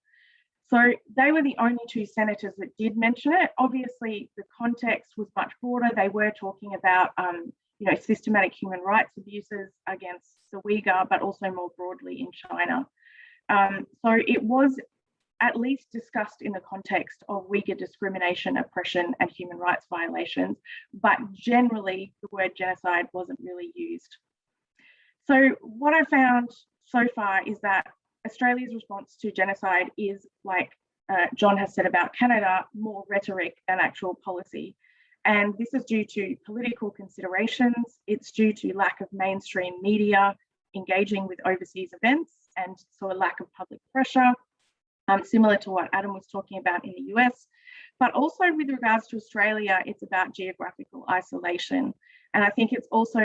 So they were the only 2 senators that did mention it. Obviously, the context was much broader. They were talking about, systematic human rights abuses against the Uyghur, but also more broadly in China. So it was at least discussed in the context of Uyghur discrimination, oppression, and human rights violations, but generally the word genocide wasn't really used. So what I found so far is that Australia's response to genocide is, like John has said about Canada, more rhetoric than actual policy. And this is due to political considerations. It's due to lack of mainstream media engaging with overseas events, and so a lack of public pressure, similar to what Adam was talking about in the US. But also with regards to Australia, it's about geographical isolation. And I think it's also,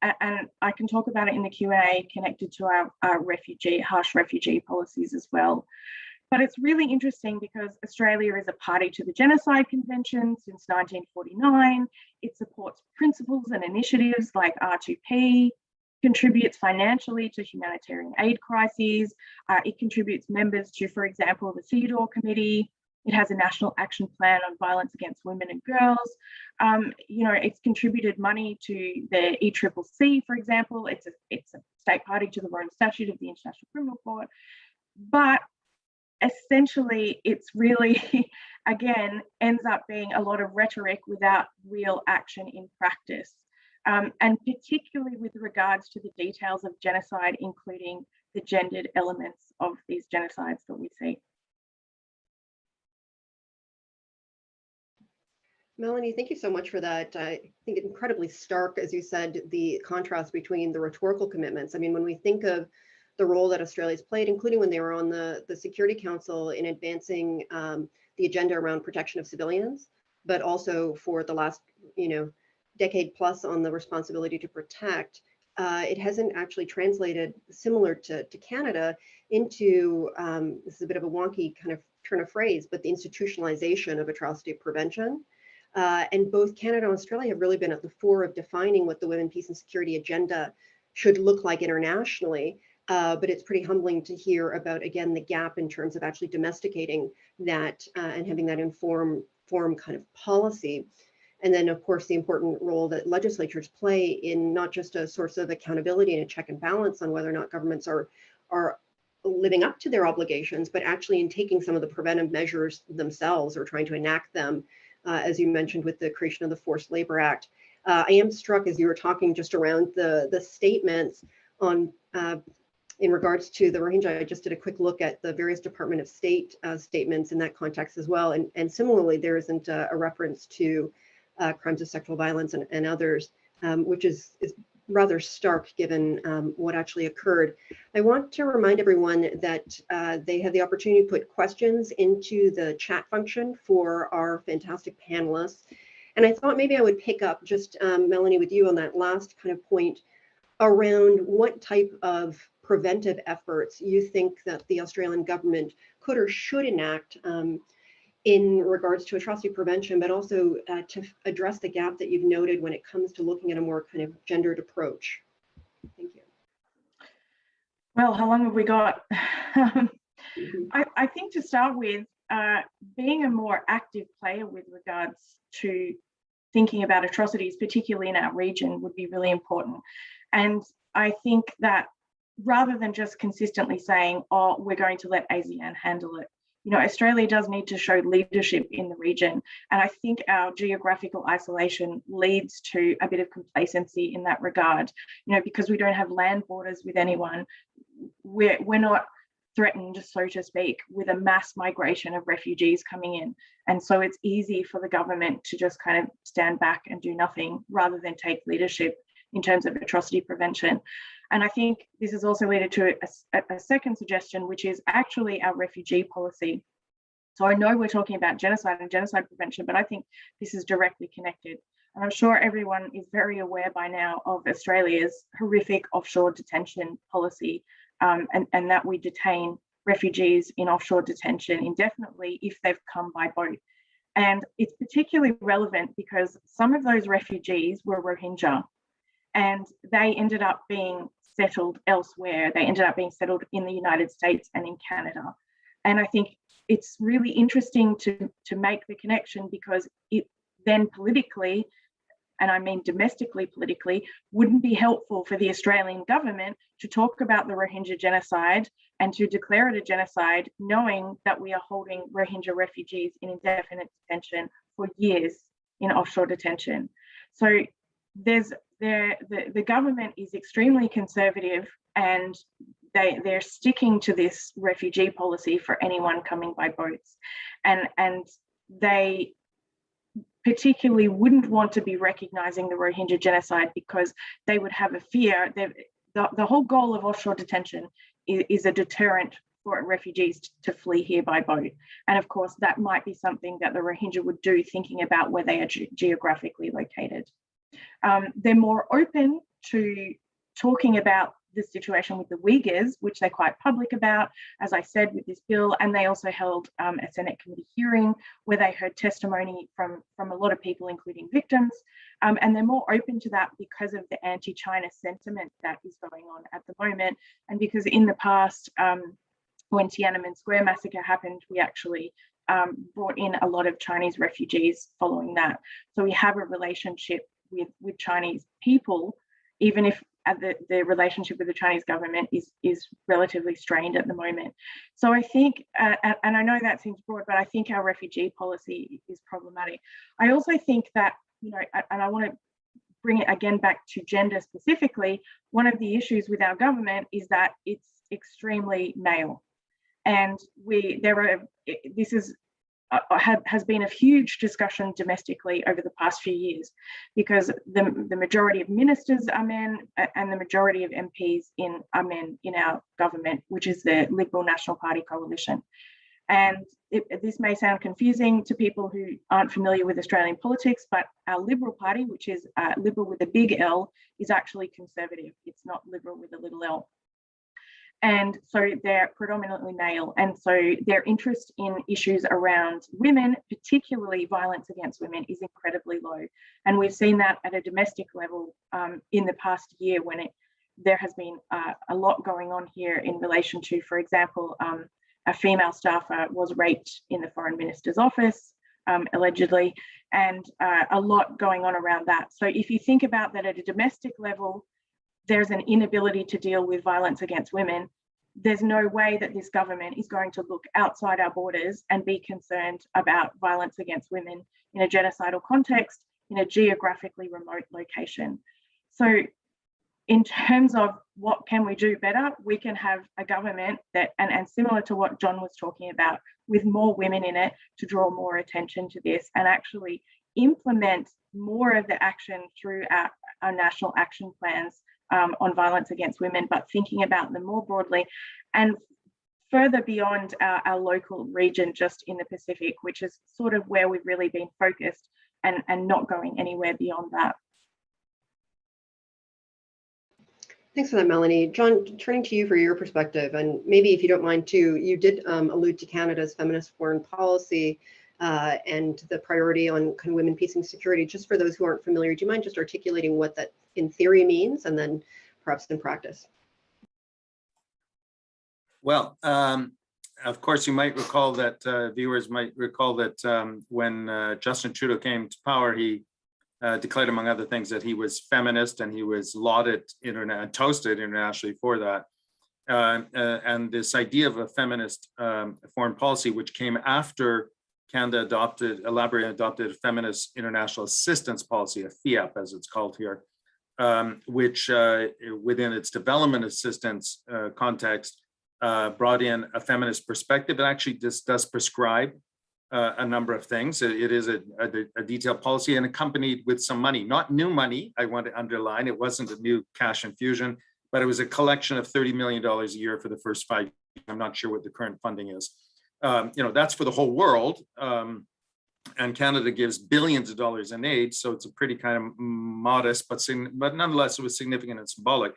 and I can talk about it in the Q&A, connected to our harsh refugee policies as well. But it's really interesting because Australia is a party to the Genocide Convention since 1949. It supports principles and initiatives like R2P, contributes financially to humanitarian aid crises. It contributes members to, for example, the Theodore Committee. It has a national action plan on violence against women and girls. It's contributed money to the ECCC, for example. It's a state party to the Rome Statute of the International Criminal Court. But essentially, it's really, again, ends up being a lot of rhetoric without real action in practice. And particularly with regards to the details of genocide, including the gendered elements of these genocides that we see. Melanie, thank you so much for that. I think incredibly stark, as you said, the contrast between the rhetorical commitments. I mean, when we think of the role that Australia's played, including when they were on the Security Council in advancing the agenda around protection of civilians, but also for the last, decade plus on the responsibility to protect, it hasn't actually translated, similar to Canada, into, this is a bit of a wonky kind of turn of phrase, but the institutionalization of atrocity prevention. And both Canada and Australia have really been at the fore of defining what the women, peace and security agenda should look like internationally. But it's pretty humbling to hear about, again, the gap in terms of actually domesticating that and having that form kind of policy. And then, of course, the important role that legislatures play in not just a source of accountability and a check and balance on whether or not governments are living up to their obligations, but actually in taking some of the preventive measures themselves or trying to enact them, as you mentioned with the creation of the Forced Labor Act. I am struck as you were talking just around the statements on in regards to the Rohingya. I just did a quick look at the various Department of State statements in that context as well. And similarly, there isn't a reference to crimes of sexual violence and others, which is rather stark given what actually occurred. I want to remind everyone that they have the opportunity to put questions into the chat function for our fantastic panelists. And I thought maybe I would pick up just, Melanie, with you on that last kind of point around what type of preventive efforts you think that the Australian government could or should enact in regards to atrocity prevention, but also to address the gap that you've noted when it comes to looking at a more kind of gendered approach. Thank you. Well, how long have we got? I think to start with, being a more active player with regards to thinking about atrocities, particularly in our region, would be really important. And I think that rather than just consistently saying, oh, we're going to let ASEAN handle it, Australia does need to show leadership in the region. And I think our geographical isolation leads to a bit of complacency in that regard, because we don't have land borders with anyone. We're not threatened, so to speak, with a mass migration of refugees coming in. And so it's easy for the government to just kind of stand back and do nothing rather than take leadership in terms of atrocity prevention. And I think this has also led to a second suggestion, which is actually our refugee policy. So I know we're talking about genocide and genocide prevention, but I think this is directly connected. And I'm sure everyone is very aware by now of Australia's horrific offshore detention policy, and that we detain refugees in offshore detention indefinitely if they've come by boat. And it's particularly relevant because some of those refugees were Rohingya, and they ended up being settled elsewhere. They ended up being settled in the United States and in Canada. And I think it's really interesting to make the connection, because it then politically, and I mean domestically politically, wouldn't be helpful for the Australian government to talk about the Rohingya genocide and to declare it a genocide, knowing that we are holding Rohingya refugees in indefinite detention for years in offshore detention. So the government is extremely conservative, and they're sticking to this refugee policy for anyone coming by boats, and they particularly wouldn't want to be recognizing the Rohingya genocide because they would have a fear that the whole goal of offshore detention is a deterrent for refugees to flee here by boat. And of course, that might be something that the Rohingya would do, thinking about where they are geographically located. They're more open to talking about the situation with the Uyghurs, which they're quite public about, as I said, with this bill. And they also held a Senate committee hearing where they heard testimony from a lot of people, including victims. And they're more open to that because of the anti-China sentiment that is going on at the moment. And because in the past, when Tiananmen Square massacre happened, we actually brought in a lot of Chinese refugees following that. So we have a relationship with Chinese people, even if the relationship with the Chinese government is relatively strained at the moment. So I think, and I know that seems broad, but I think our refugee policy is problematic. I also think that, and I want to bring it again back to gender specifically, one of the issues with our government is that it's extremely male. And this is has been a huge discussion domestically over the past few years, because the majority of ministers are men and the majority of MPs are men in our government, which is the Liberal National Party coalition. And this may sound confusing to people who aren't familiar with Australian politics, but our Liberal Party, which is Liberal with a big L, is actually conservative. It's not Liberal with a little L. And so they're predominantly male. And so their interest in issues around women, particularly violence against women, is incredibly low. And we've seen that at a domestic level in the past year, when there has been a lot going on here in relation to, for example, a female staffer was raped in the Foreign Minister's office, allegedly, and a lot going on around that. So if you think about that at a domestic level, there's an inability to deal with violence against women. There's no way that this government is going to look outside our borders and be concerned about violence against women in a genocidal context, in a geographically remote location. So in terms of what can we do better, we can have a government that, and similar to what John was talking about, with more women in it to draw more attention to this and actually implement more of the action through our national action plans on violence against women, but thinking about them more broadly and further beyond our local region, just in the Pacific, which is sort of where we've really been focused, and not going anywhere beyond that. Thanks for that, Melanie. John, turning to you for your perspective, and maybe if you don't mind too, you did allude to Canada's feminist foreign policy and the priority on kind of women, peace and security. Just for those who aren't familiar, do you mind just articulating what that in theory means and then perhaps in practice? Well, of course, you might recall that viewers might recall that when Justin Trudeau came to power, he declared, among other things, that he was feminist, and he was lauded and toasted internationally for that. And this idea of a feminist foreign policy, which came after Canada adopted a feminist international assistance policy, a FIAP as it's called here, which within its development assistance context brought in a feminist perspective. It actually does prescribe a number of things. It is a detailed policy and accompanied with some money, not new money. I want to underline, it wasn't a new cash infusion, but it was a collection of $30 million a year for the first 5 years. I'm not sure what the current funding is. That's for the whole world. And Canada gives billions of dollars in aid. So it's a pretty kind of modest, but nonetheless, it was significant and symbolic.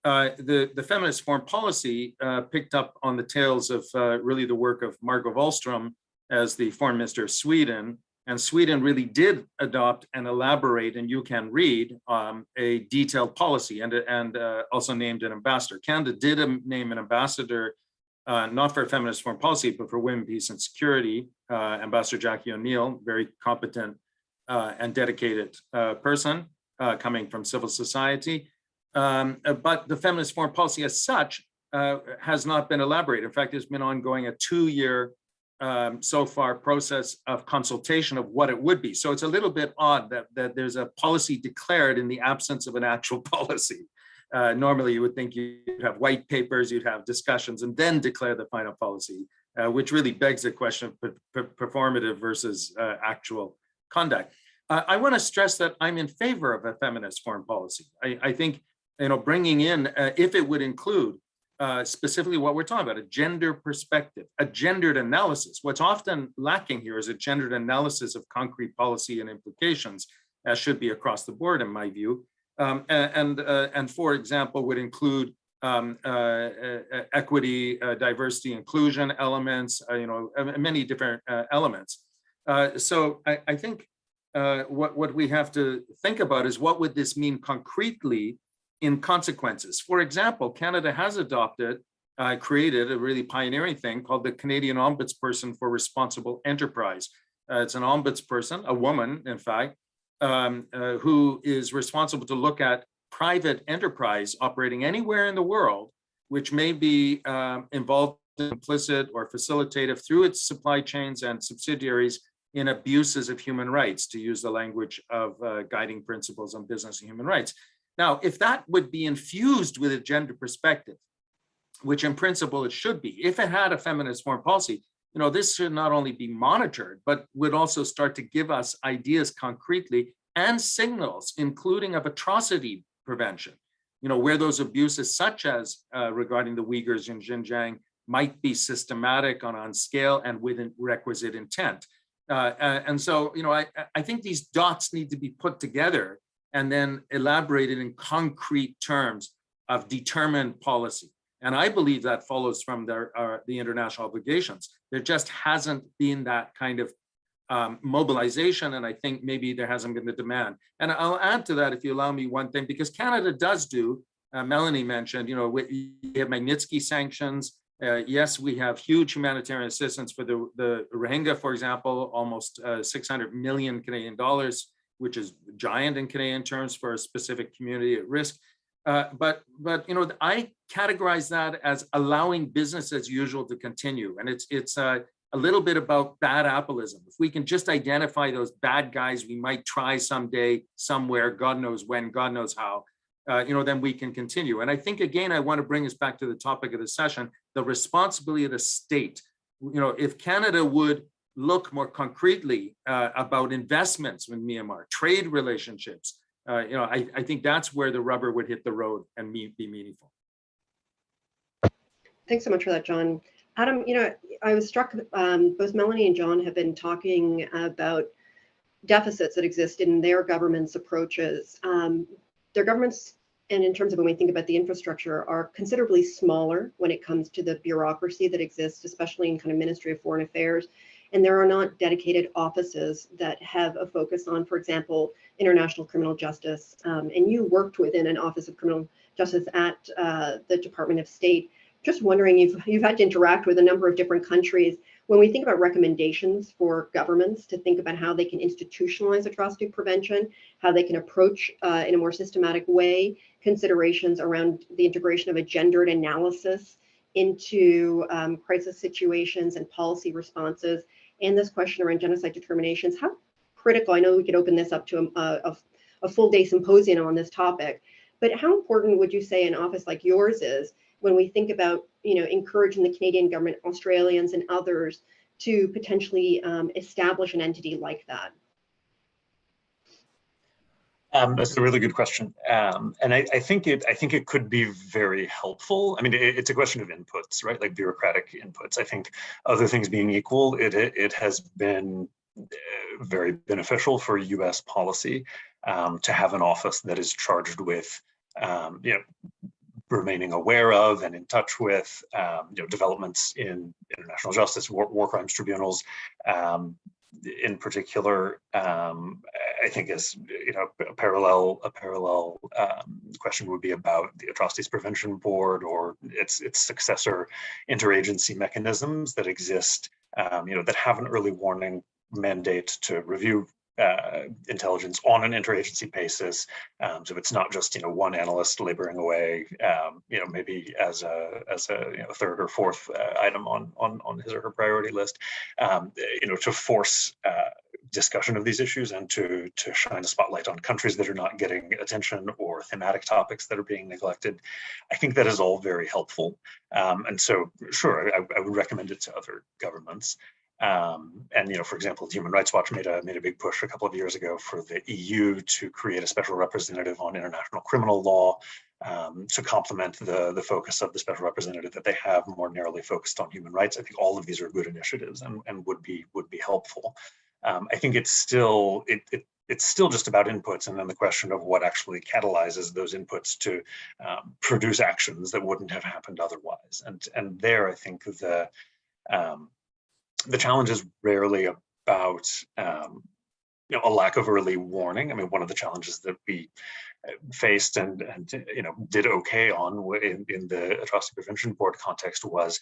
The feminist foreign policy picked up on the tails of really the work of Margot Wallström as the foreign minister of Sweden. And Sweden really did adopt and elaborate, and you can read, a detailed policy and also named an ambassador. Canada did name an ambassador, not for feminist foreign policy, but for women, peace and security, Ambassador Jackie O'Neill, very competent and dedicated person coming from civil society. But the feminist foreign policy as such has not been elaborated. In fact, it's been ongoing a 2-year so far process of consultation of what it would be. So it's a little bit odd that there's a policy declared in the absence of an actual policy. Normally, you would think you'd have white papers, you'd have discussions, and then declare the final policy, which really begs the question of performative versus actual conduct. I want to stress that I'm in favor of a feminist foreign policy. I think, bringing in, if it would include specifically what we're talking about, a gender perspective, a gendered analysis. What's often lacking here is a gendered analysis of concrete policy and implications, as should be across the board, in my view. And for example, would include equity, diversity, inclusion elements, many different elements. So I think what we have to think about is, what would this mean concretely in consequences? For example, Canada has created a really pioneering thing called the Canadian Ombudsperson for Responsible Enterprise. It's an ombudsperson, a woman, in fact, who is responsible to look at private enterprise operating anywhere in the world, which may be involved, implicit or facilitative through its supply chains and subsidiaries in abuses of human rights, to use the language of guiding principles on business and human rights. Now, if that would be infused with a gender perspective, which in principle it should be, if it had a feminist foreign policy, this should not only be monitored, but would also start to give us ideas concretely and signals, including of atrocity prevention, where those abuses, such as regarding the Uyghurs in Xinjiang, might be systematic on scale and with requisite intent. And so, I think these dots need to be put together and then elaborated in concrete terms of determined policy. And I believe that follows from the international obligations. There just hasn't been that kind of mobilization, and I think maybe there hasn't been the demand. And I'll add to that, if you allow me, one thing, because Canada does do, Melanie mentioned, we have Magnitsky sanctions. Yes, we have huge humanitarian assistance for the Rohingya, for example, almost 600 million Canadian dollars, which is giant in Canadian terms for a specific community at risk. But I categorize that as allowing business as usual to continue, and it's a little bit about bad appelism. If we can just identify those bad guys we might try someday, somewhere, God knows when, God knows how, then we can continue. And I think, again, I want to bring us back to the topic of the session, the responsibility of the state. If Canada would look more concretely about investments in Myanmar, trade relationships, I think that's where the rubber would hit the road and be meaningful. Thanks so much for that, John. Adam, I was struck, both Melanie and John have been talking about deficits that exist in their government's approaches. Their governments, and in terms of when we think about the infrastructure, are considerably smaller when it comes to the bureaucracy that exists, especially in kind of Ministry of Foreign Affairs. And there are not dedicated offices that have a focus on, for example, international criminal justice. And you worked within an Office of Criminal Justice at the Department of State. Just wondering, you've had to interact with a number of different countries. When we think about recommendations for governments to think about how they can institutionalize atrocity prevention, how they can approach in a more systematic way considerations around the integration of a gendered analysis into crisis situations and policy responses, and this question around genocide determinations, how critical, I know we could open this up to a full day symposium on this topic, but how important would you say an office like yours is when we think about, encouraging the Canadian government, Australians and others to potentially establish an entity like that? That's a really good question, and I think it could be very helpful. I mean, it's a question of inputs, right? Like bureaucratic inputs. I think other things being equal, it has been very beneficial for U.S. policy to have an office that is charged with, remaining aware of and in touch with, developments in international justice, war crimes tribunals. In particular, I think is a parallel question would be about the Atrocities Prevention Board or its successor interagency mechanisms that exist, that have an early warning mandate to review intelligence on an interagency basis. So it's not just one analyst laboring away, maybe as a third or fourth item on his or her priority list, to force discussion of these issues and to shine a spotlight on countries that are not getting attention or thematic topics that are being neglected. I think that is all very helpful, and so sure, I would recommend it to other governments. And for example, Human Rights Watch made a big push a couple of years ago for the EU to create a special representative on international criminal law, to complement the focus of the special representative that they have, more narrowly focused on human rights. I think all of these are good initiatives and would be helpful. I think it's still just about inputs, and then the question of what actually catalyzes those inputs to produce actions that wouldn't have happened otherwise. And there, I think the challenge is rarely about a lack of early warning. I mean, one of the challenges that we faced and did okay on in the Atrocity Prevention Board context was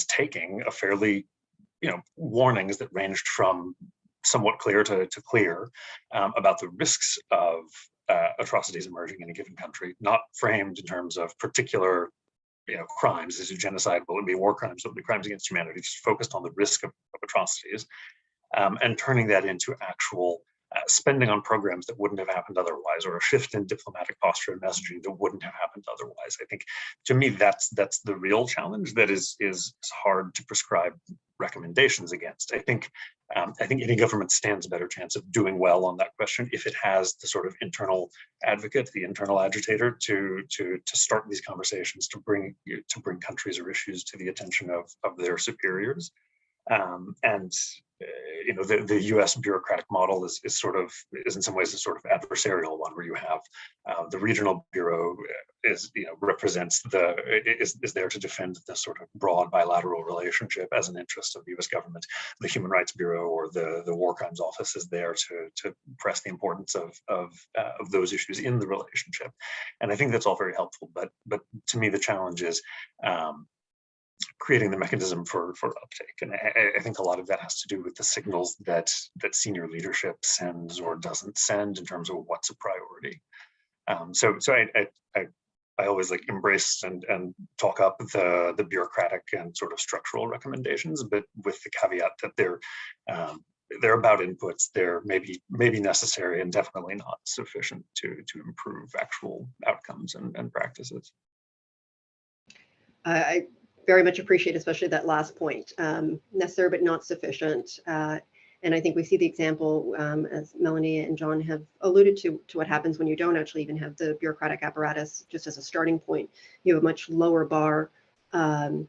taking a fairly warnings that ranged from somewhat clear to clear about the risks of atrocities emerging in a given country, not framed in terms of particular crimes. Is it genocide? Will it be war crimes? Will it be crimes against humanity? Just focused on the risk of atrocities, and turning that into actual spending on programs that wouldn't have happened otherwise, or a shift in diplomatic posture and messaging that wouldn't have happened otherwise. I think, to me, that's the real challenge that is hard to prescribe recommendations against. I think any government stands a better chance of doing well on that question if it has the sort of internal advocate, the internal agitator to start these conversations, to bring countries or issues to the attention of their superiors. The U.S. bureaucratic model is in some ways a sort of adversarial one, where you have the regional bureau is there to defend the sort of broad bilateral relationship as an interest of the U.S. government. The Human Rights Bureau or the War Crimes Office is there to press the importance of those issues in the relationship, and I think that's all very helpful. But to me, the challenge is creating the mechanism for uptake. And I think a lot of that has to do with the signals that senior leadership sends or doesn't send in terms of what's a priority. So I always embrace and talk up the bureaucratic and sort of structural recommendations, but with the caveat that they're about inputs. They're maybe necessary and definitely not sufficient to improve actual outcomes and practices. I very much appreciate, especially that last point, necessary but not sufficient. And I think we see the example, as Melanie and John have alluded to what happens when you don't actually even have the bureaucratic apparatus just as a starting point. You have a much lower bar and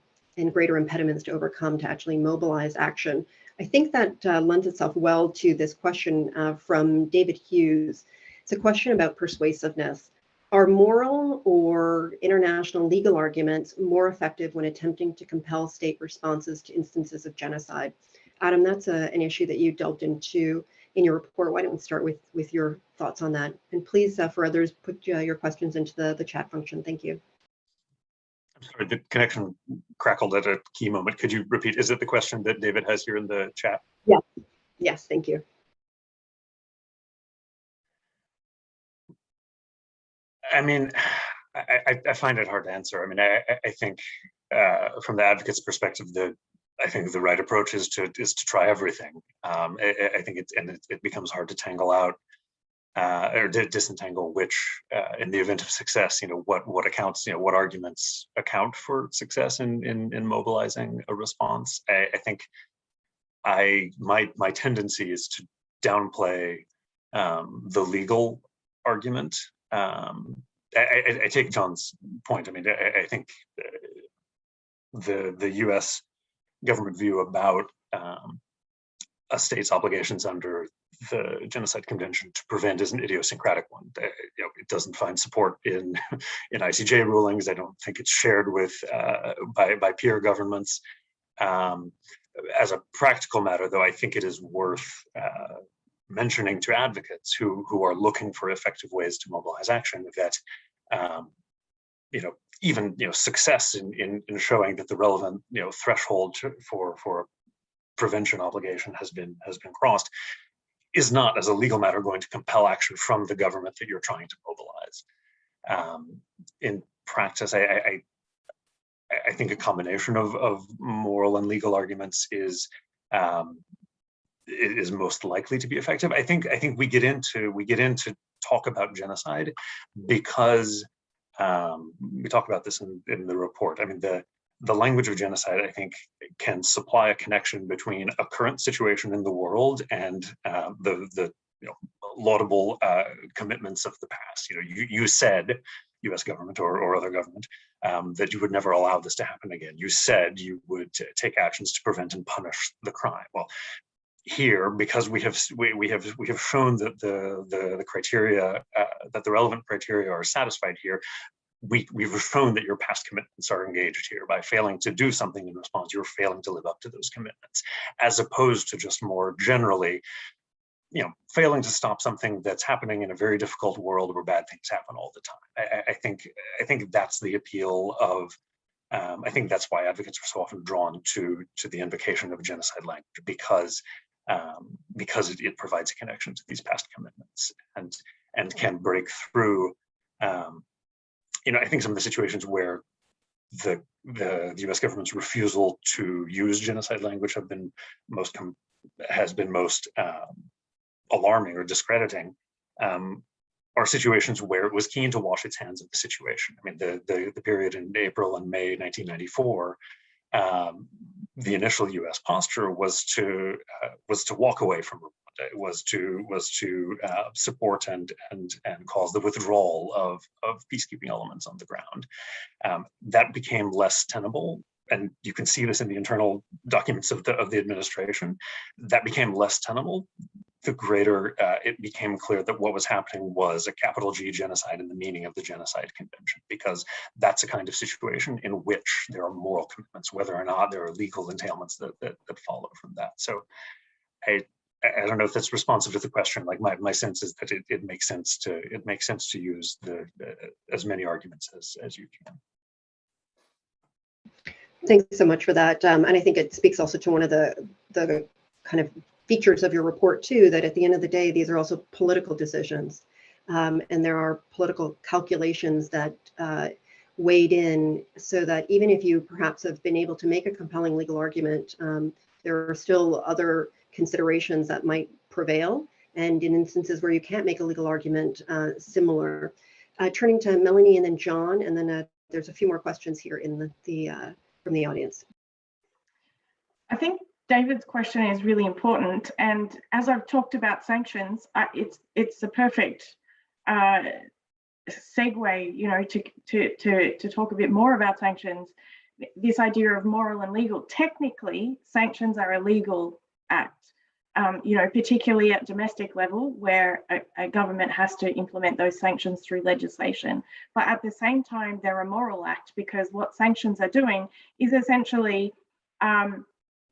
greater impediments to overcome to actually mobilize action. I think that lends itself well to this question from David Hughes. It's a question about persuasiveness. Are moral or international legal arguments more effective when attempting to compel state responses to instances of genocide? Adam, that's an issue that you delved into in your report. Why don't we start with your thoughts on that? And please, for others, put your questions into the chat function. Thank you. I'm sorry, the connection crackled at a key moment. Could you repeat? Is it the question that David has here in the chat? Yeah. Yes, thank you. I mean, I find it hard to answer. I mean, I think from the advocate's perspective, I think the right approach is to try everything. I think it becomes hard to tangle out or disentangle which, in the event of success, what accounts, what arguments account for success in mobilizing a response. I think my tendency is to downplay the legal argument. I take John's point. I mean, I think the U.S. government view about a state's obligations under the Genocide Convention to prevent is an idiosyncratic one. It doesn't find support in ICJ rulings. I don't think it's shared with by peer governments. As a practical matter, though, I think it is worth mentioning to advocates who are looking for effective ways to mobilize action that even success in showing that the relevant threshold for prevention obligation has been crossed is not, as a legal matter, going to compel action from the government that you're trying to mobilize. In practice, I think a combination of moral and legal arguments is most likely to be effective. I think we get into talk about genocide because we talk about this in the report. I mean, the language of genocide, I think, can supply a connection between a current situation in the world and the laudable commitments of the past. You said, U.S. government or other government, that you would never allow this to happen again. You said you would take actions to prevent and punish the crime. Well, here, because we have shown that the criteria, that the relevant criteria are satisfied here, we've shown that your past commitments are engaged here. By failing to do something in response, you're failing to live up to those commitments, as opposed to just more generally, failing to stop something that's happening in a very difficult world where bad things happen all the time. I think that's the appeal of. I think that's why advocates are so often drawn to the invocation of genocide language, because it provides a connection to these past commitments and can break through. I think some of the situations where the U.S. government's refusal to use genocide language has been most alarming or discrediting, are situations where it was keen to wash its hands of the situation. I mean, the period in April and May 1994 the initial U.S. posture was to walk away from Rwanda. It was to support and cause the withdrawal of peacekeeping elements on the ground. That became less tenable, and you can see this in the internal documents of the administration. That became less tenable. The greater it became clear that what was happening was a capital G genocide in the meaning of the Genocide Convention, because that's a kind of situation in which there are moral commitments, whether or not there are legal entailments that follow from that. So I don't know if that's responsive to the question. Like my sense is that it makes sense to use as many arguments as you can. Thanks so much for that. And I think it speaks also to one of the kind of features of your report too, that at the end of the day, these are also political decisions. And there are political calculations that weighed in, so that even if you perhaps have been able to make a compelling legal argument, there are still other considerations that might prevail. And in instances where you can't make a legal argument, similar. Turning to Melanie and then John, and then there's a few more questions here in from the audience. I think David's question is really important, and as I've talked about sanctions, it's a perfect segue, you know, to talk a bit more about sanctions. This idea of moral and legal. Technically, sanctions are a legal act, you know, particularly at domestic level, where a government has to implement those sanctions through legislation. But at the same time, they're a moral act, because what sanctions are doing is essentially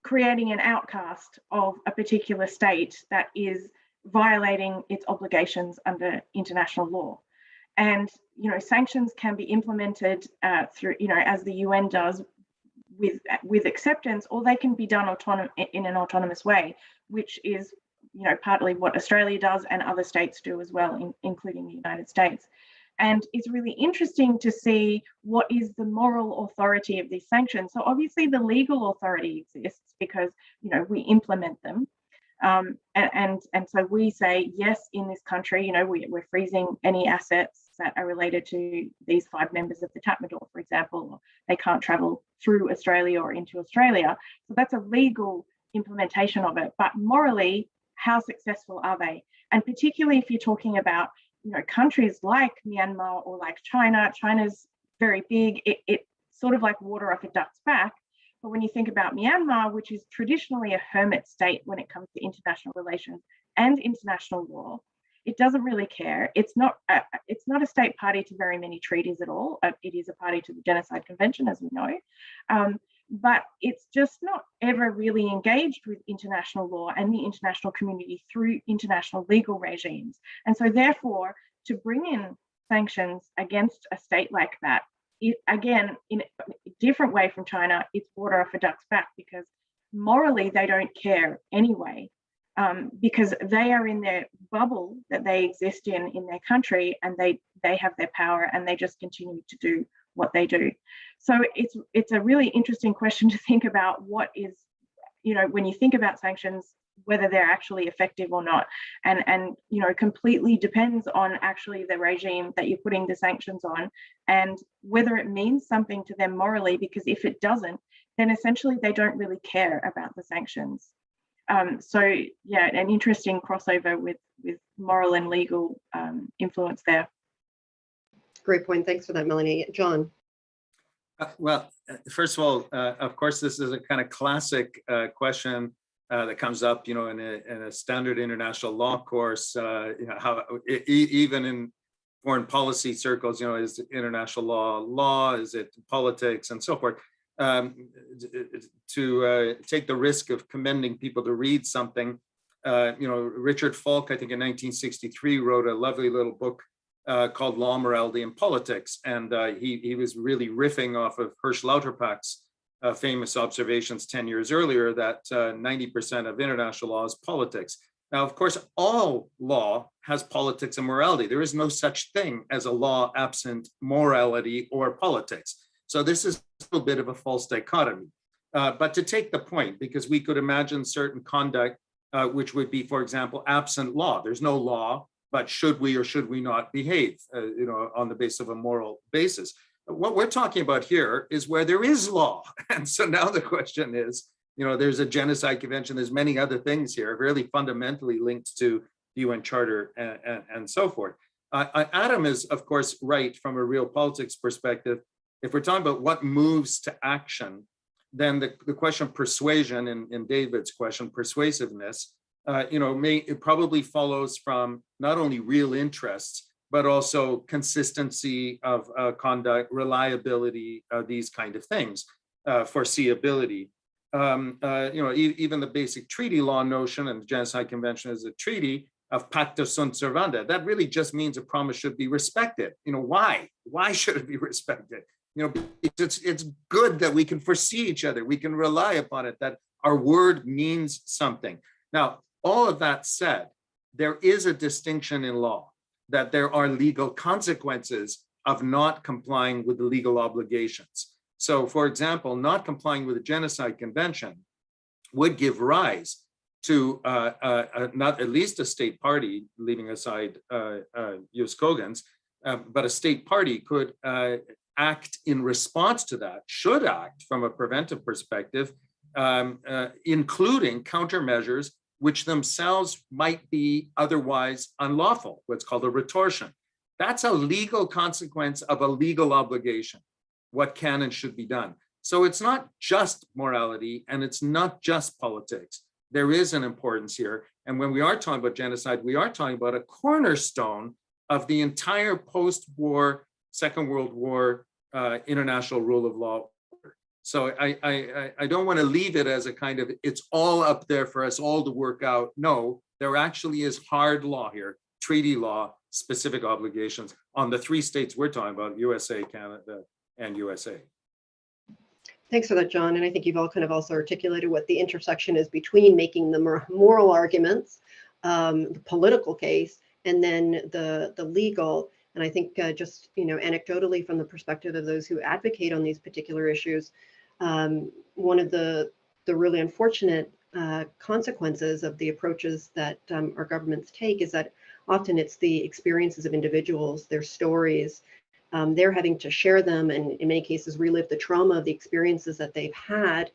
creating an outcast of a particular state that is violating its obligations under international law. And, you know, sanctions can be implemented through, you know, as the UN does, with acceptance, or they can be done in an autonomous way, which is, you know, partly what Australia does and other states do as well, including the United States. And it's really interesting to see what is the moral authority of these sanctions. So obviously the legal authority exists because, you know, we implement them. And so we say, yes, in this country, you know, we're freezing any assets that are related to these 5 members of the Tatmadaw, for example. They can't travel through Australia or into Australia. So that's a legal implementation of it. But morally, how successful are they? And particularly if you're talking about, you know, countries like Myanmar or like China. China's very big. It's sort of like water off a duck's back. But when you think about Myanmar, which is traditionally a hermit state when it comes to international relations and international law, it doesn't really care. It's not a state party to very many treaties at all. It is a party to the Genocide Convention, as we know. But it's just not ever really engaged with international law and the international community through international legal regimes. And so therefore, to bring in sanctions against a state like that, again, in a different way from China, it's water off a duck's back, because morally they don't care anyway, because they are in their bubble that they exist in their country, and they have their power and they just continue to do what they do. So it's a really interesting question to think about, what is, you know, when you think about sanctions, whether they're actually effective or not, and you know, completely depends on actually the regime that you're putting the sanctions on and whether it means something to them morally, because if it doesn't, then essentially they don't really care about the sanctions. So yeah, an interesting crossover with moral and legal influence there. Great point. Thanks for that, Melanie. John. Well, first of all, of course, this is a kind of classic question that comes up, you know, in a standard international law course. You know, how even in foreign policy circles, you know, is international law, is it politics, and so forth. To take the risk of commending people to read something, you know, Richard Falk, I think in 1963, wrote a lovely little book called Law, Morality, and Politics. And he was really riffing off of Hersch Lauterpacht's famous observations 10 years earlier that 90% of international law is politics. Now, of course, all law has politics and morality. There is no such thing as a law absent morality or politics. So this is a little bit of a false dichotomy. But to take the point, because we could imagine certain conduct which would be, for example, absent law. There's no law, but should we or should we not behave, you know, on the basis of a moral basis? What we're talking about here is where there is law. And so now the question is, there's a Genocide Convention, there's many other things here, really fundamentally linked to the UN Charter and so forth. Adam is, of course, right from a real politics perspective. If we're talking about what moves to action, then the question of persuasion, in David's question, persuasiveness, it probably follows from not only real interests, but also consistency of conduct, reliability, these kind of things, foreseeability. Even the basic treaty law notion, and the Genocide Convention is a treaty of pacta sunt servanda. That really just means a promise should be respected. Why? Why should it be respected? It's good that we can foresee each other. We can rely upon it, that our word means something. Now, all of that said, there is a distinction in law, that there are legal consequences of not complying with the legal obligations. So, for example, not complying with the Genocide Convention would give rise to not at least a state party, leaving aside Jus Cogens, but a state party could act in response to that, should act from a preventive perspective, including countermeasures which themselves might be otherwise unlawful, what's called a retortion. That's a legal consequence of a legal obligation, what can and should be done. So it's not just morality, and it's not just politics. There is an importance here. And when we are talking about genocide, we are talking about a cornerstone of the entire post-war, Second World War, international rule of law. So I don't want to leave it as a kind of, it's all up there for us all to work out. No, there actually is hard law here, treaty law, specific obligations on the three states we're talking about, USA, Canada, and USA. Thanks for that, John. And I think you've all kind of also articulated what the intersection is between making the moral arguments, the political case, and then the legal. And I think just, anecdotally from the perspective of those who advocate on these particular issues, one of the really unfortunate consequences of the approaches that our governments take is that often it's the experiences of individuals, their stories, they're having to share them, and in many cases relive the trauma of the experiences that they've had,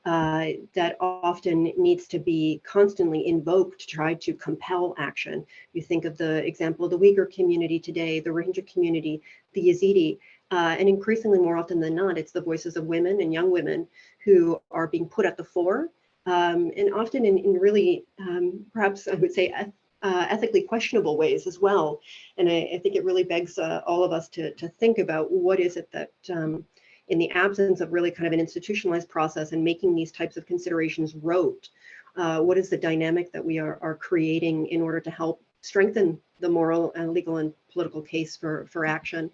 that often needs to be constantly invoked to try to compel action. You think of the example of the Uyghur community today, the Rohingya community, the Yazidi, and increasingly more often than not, it's the voices of women and young women who are being put at the fore, and often in really, perhaps I would say, ethically questionable ways as well. And I think it really begs all of us to think about what is it that, in the absence of really kind of an institutionalized process and making these types of considerations rote, what is the dynamic that we are creating in order to help strengthen the moral and legal and political case for action.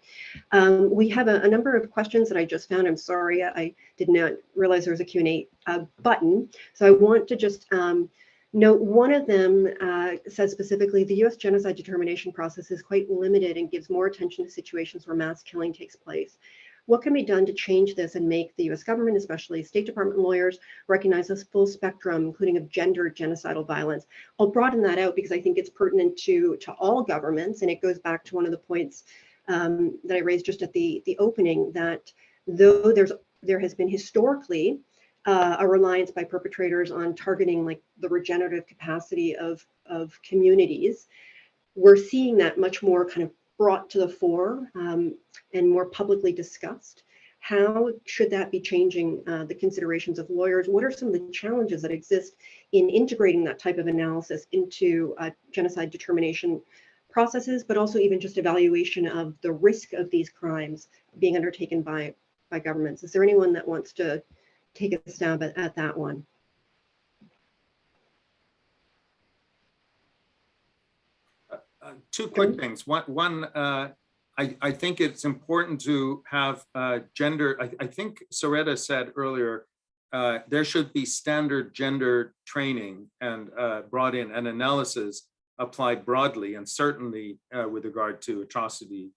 We have a number of questions that I just found. I'm sorry, I did not realize there was a Q&A button. So I want to just note one of them says specifically, the US genocide determination process is quite limited and gives more attention to situations where mass killing takes place. What can be done to change this and make the US government, especially State Department lawyers, recognize this full spectrum, including of gendered genocidal violence? I'll broaden that out because I think it's pertinent to all governments, and it goes back to one of the points that I raised just at the opening, that though there has been historically a reliance by perpetrators on targeting like the regenerative capacity of communities, we're seeing that much more kind of brought to the fore and more publicly discussed. How should that be changing the considerations of lawyers? What are some of the challenges that exist in integrating that type of analysis into genocide determination processes, but also even just evaluation of the risk of these crimes being undertaken by governments? Is there anyone that wants to take a stab at that one? Two quick things. One, I think it's important to have gender. I think Soretta said earlier, there should be standard gender training and brought in, and analysis applied broadly, and certainly with regard to atrocity,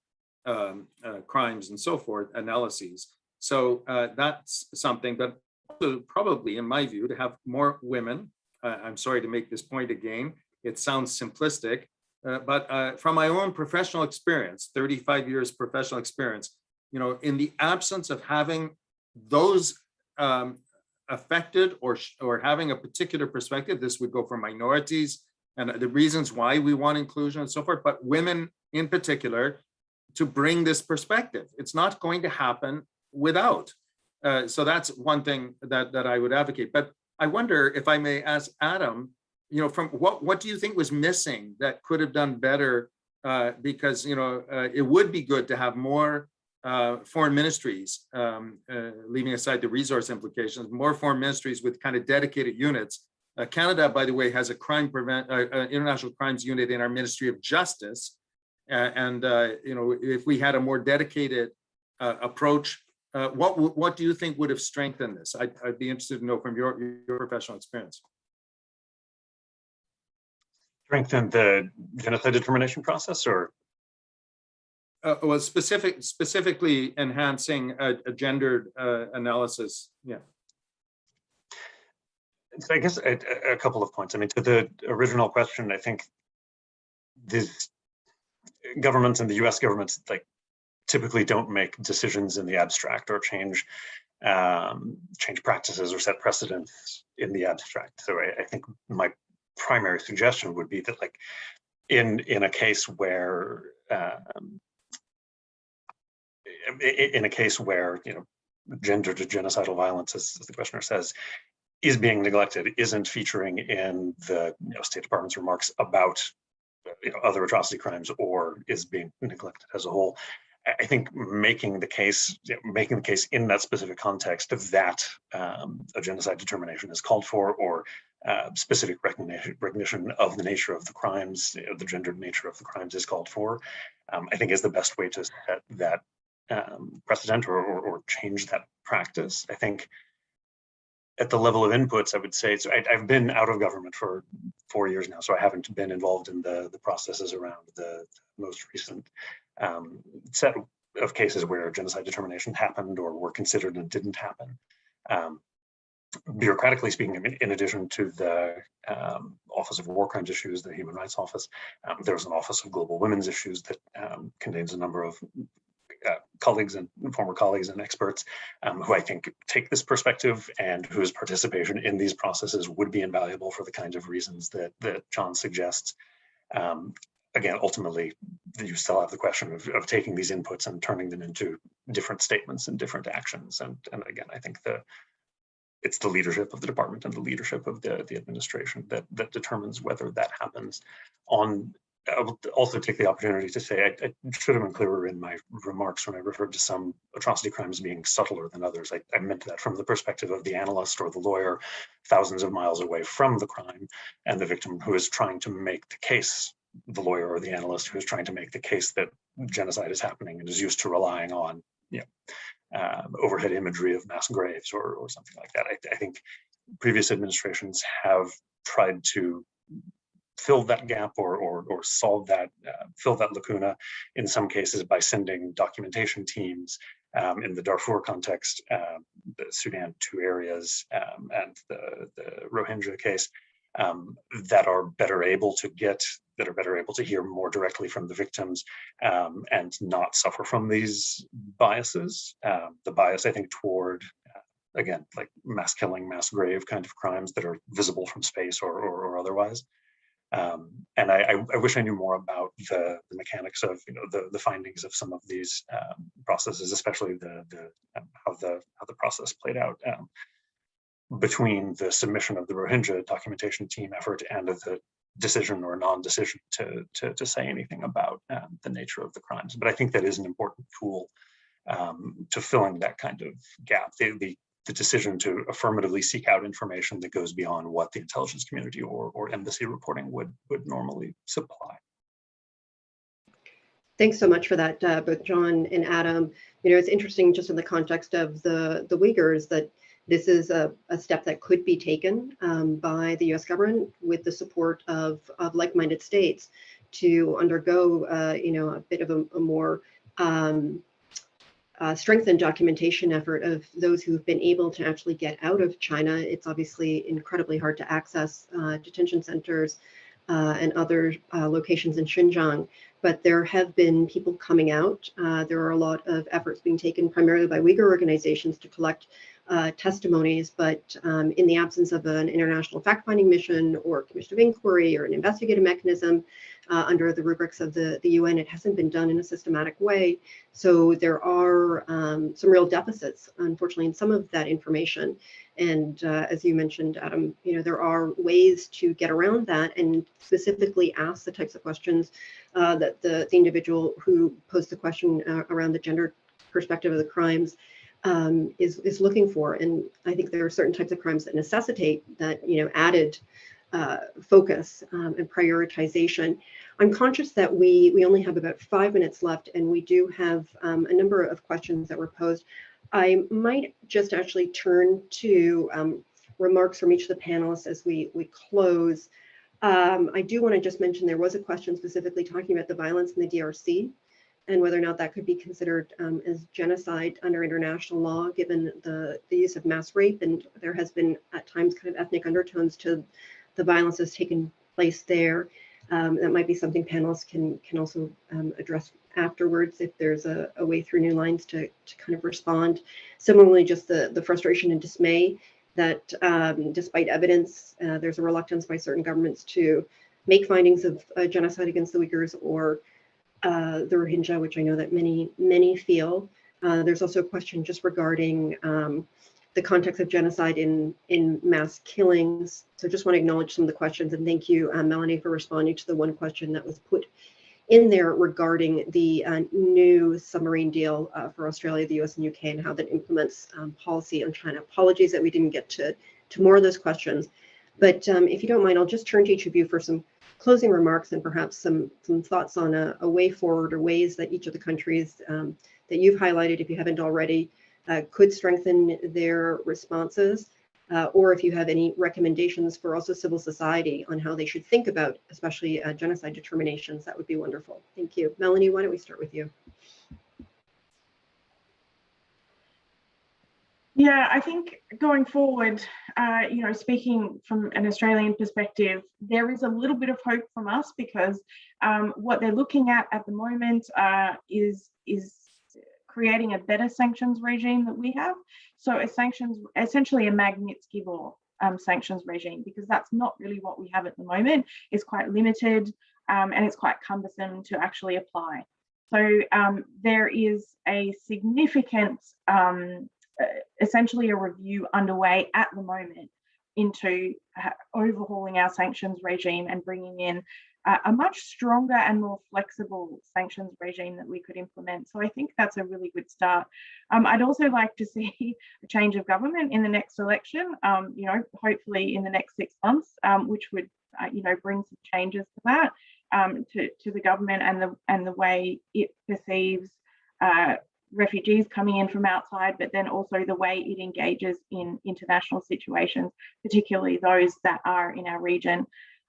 crimes and so forth, analyses. So that's something, but also probably, in my view, to have more women. I'm sorry to make this point again. It sounds simplistic. But from my own professional experience, 35 years professional experience, in the absence of having those affected or having a particular perspective, this would go for minorities and the reasons why we want inclusion and so forth, but women in particular, to bring this perspective. It's not going to happen without. So that's one thing that I would advocate. But I wonder if I may ask Adam, from what do you think was missing that could have done better? Because it would be good to have more foreign ministries, leaving aside the resource implications, more foreign ministries with kind of dedicated units. Canada, by the way, has a international crimes unit in our Ministry of Justice, and if we had a more dedicated approach, what do you think would have strengthened this? I'd be interested to know from your professional experience. Strengthen the genocide determination process, or? Well, specifically enhancing a gendered analysis. Yeah. So I guess a couple of points. I mean, to the original question, I think these governments and the U.S. governments typically don't make decisions in the abstract or change practices or set precedents in the abstract. So I think my primary suggestion would be that, in a case where gender to genocidal violence, as the questioner says, is being neglected, isn't featuring in the State Department's remarks about other atrocity crimes, or is being neglected as a whole. I think making the case in that specific context that a genocide determination is called for, or specific recognition of the nature of the crimes, the gendered nature of the crimes is called for, I think is the best way to set that precedent or change that practice. I think at the level of inputs, I would say, so I've been out of government for 4 years now, so I haven't been involved in the processes around the most recent set of cases where genocide determination happened or were considered and didn't happen. Bureaucratically speaking, in addition to the Office of War Crimes Issues, the Human Rights Office, there's an Office of Global Women's Issues that contains a number of colleagues and former colleagues and experts who I think take this perspective and whose participation in these processes would be invaluable for the kinds of reasons that John suggests. Again, ultimately, you still have the question of taking these inputs and turning them into different statements and different actions. And again, I think it's the leadership of the department and the leadership of the administration that determines whether that happens. I will also take the opportunity to say I should have been clearer in my remarks when I referred to some atrocity crimes being subtler than others. I meant that from the perspective of the analyst or the lawyer thousands of miles away from the crime, and the victim who is trying to make the case, the lawyer or the analyst who is trying to make the case that genocide is happening and is used to relying on overhead imagery of mass graves or something like that. I think previous administrations have tried to fill that gap or solve that, fill that lacuna in some cases by sending documentation teams in the Darfur context, the Sudan 2 areas, and the Rohingya case that are better able to hear more directly from the victims and not suffer from these biases. The bias, I think, toward again, like mass killing, mass grave kind of crimes that are visible from space or otherwise. And I wish I knew more about the mechanics of the findings of some of these processes, especially how the process played out between the submission of the Rohingya documentation team effort and of the decision or non-decision to say anything about the nature of the crimes. But I think that is an important tool to filling that kind of gap. The decision to affirmatively seek out information that goes beyond what the intelligence community or embassy reporting would normally supply. Thanks so much for that, both John and Adam. It's interesting just in the context of the Uyghurs that this is a step that could be taken by the US government with the support of like-minded states to undergo a bit of a more strengthened documentation effort of those who've been able to actually get out of China. It's obviously incredibly hard to access detention centers and other locations in Xinjiang. But there have been people coming out. There are a lot of efforts being taken primarily by Uyghur organizations to collect testimonies, but in the absence of an international fact-finding mission or commission of inquiry or an investigative mechanism under the rubrics of the UN, it hasn't been done in a systematic way. So there are some real deficits, unfortunately, in some of that information. And as you mentioned, Adam, there are ways to get around that and specifically ask the types of questions that the individual who posed the question around the gender perspective of the crimes is looking for. And I think there are certain types of crimes that necessitate that added focus and prioritization. I'm conscious that we only have about 5 minutes left, and we do have a number of questions that were posed. I might just actually turn to remarks from each of the panelists as we close. I do want to just mention there was a question specifically talking about the violence in the DRC and whether or not that could be considered as genocide under international law, given the use of mass rape. And there has been at times kind of ethnic undertones to the violence that's taken place there. That might be something panelists can also address afterwards if there's a way through Newlines to kind of respond. Similarly, just the frustration and dismay that despite evidence, there's a reluctance by certain governments to make findings of genocide against the Uyghurs or the Rohingya, which I know that many feel. There's also a question just regarding the context of genocide in mass killings. So just want to acknowledge some of the questions, and thank you, Melanie, for responding to the one question that was put in there regarding the new submarine deal for Australia, the US, and UK, and how that implements policy on China. Apologies that we didn't get to more of those questions. But if you don't mind, I'll just turn to each of you for some closing remarks and perhaps some thoughts on a way forward or ways that each of the countries that you've highlighted, if you haven't already, could strengthen their responses, or if you have any recommendations for also civil society on how they should think about, especially genocide determinations, that would be wonderful. Thank you. Melanie, why don't we start with you? Yeah, I think going forward, speaking from an Australian perspective, there is a little bit of hope from us because what they're looking at the moment is creating a better sanctions regime that we have. So essentially a Magnitsky law sanctions regime, because that's not really what we have at the moment. It's quite limited and it's quite cumbersome to actually apply. So there is a significant, essentially a review underway at the moment into overhauling our sanctions regime and bringing in a much stronger and more flexible sanctions regime that we could implement. So I think that's a really good start. I'd also like to see a change of government in the next election, hopefully in the next 6 months, which would, bring some changes to that, to the government and the way it perceives refugees coming in from outside, but then also the way it engages in international situations, particularly those that are in our region.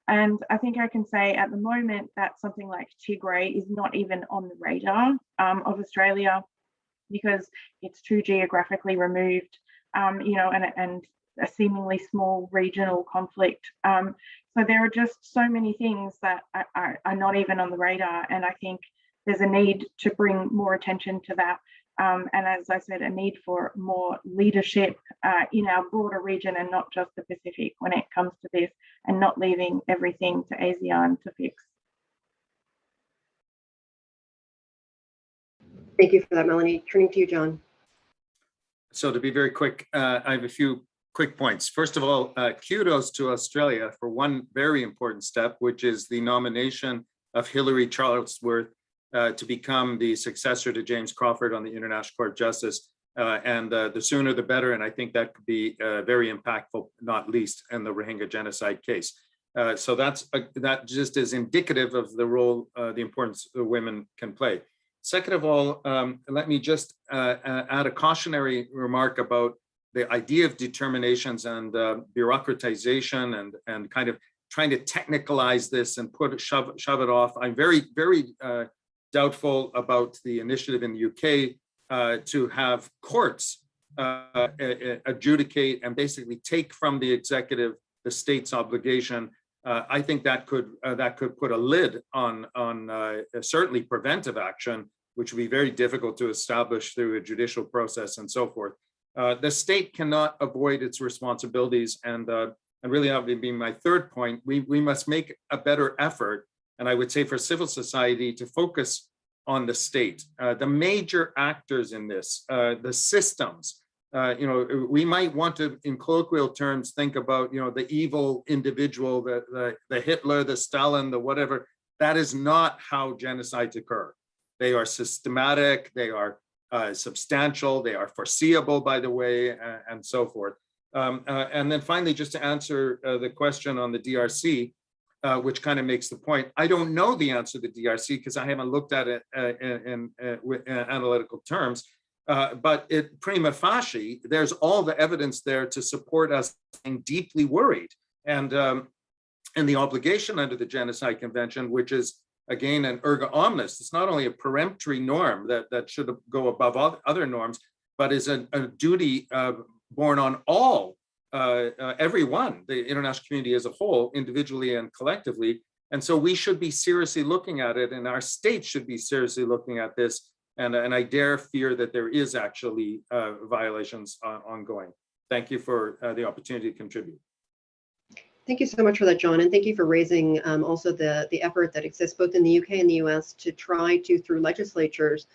And I think I can say at the moment that something like Tigray is not even on the radar of Australia because it's too geographically removed, and a seemingly small regional conflict. So there are just so many things that are not even on the radar. And I think there's a need to bring more attention to that. And as I said, a need for more leadership in our broader region and not just the Pacific when it comes to this, and not leaving everything to ASEAN to fix. Thank you for that, Melanie. Turning to you, John. So to be very quick, I have a few quick points. First of all, kudos to Australia for one very important step, which is the nomination of Hillary Charlesworth to become the successor to James Crawford on the International Court of Justice. And the sooner the better. And I think that could be very impactful, not least in the Rohingya genocide case. So that just is indicative of the role, the importance women can play. Second of all, let me just add a cautionary remark about the idea of determinations and bureaucratization and kind of trying to technicalize this and shove it off. I'm very, very doubtful about the initiative in the UK to have courts adjudicate and basically take from the executive the state's obligation I think that could put a lid on certainly preventive action, which would be very difficult to establish through a judicial process and so forth. The state cannot avoid its responsibilities, and really that would be my third point. We must make a better effort, and I would say for civil society, to focus on the state, the major actors in this, the systems. We might want to, in colloquial terms, think about, the evil individual, the Hitler, the Stalin, the whatever. That is not how genocides occur. They are systematic, they are substantial, they are foreseeable, by the way, and so forth. And then finally, just to answer the question on the DRC, which kind of makes the point, I don't know the answer to the DRC because I haven't looked at it in analytical terms. But prima facie, there's all the evidence there to support us being deeply worried. And the obligation under the Genocide Convention, which is, again, an erga omnes, it's not only a peremptory norm that should go above other norms, but is a duty borne on all, everyone, the international community as a whole, individually and collectively. And so we should be seriously looking at it, and our states should be seriously looking at this. And I dare fear that there is actually violations ongoing. Thank you for the opportunity to contribute. Thank you so much for that, John, and thank you for raising also the effort that exists both in the UK and the US to try to, through legislatures,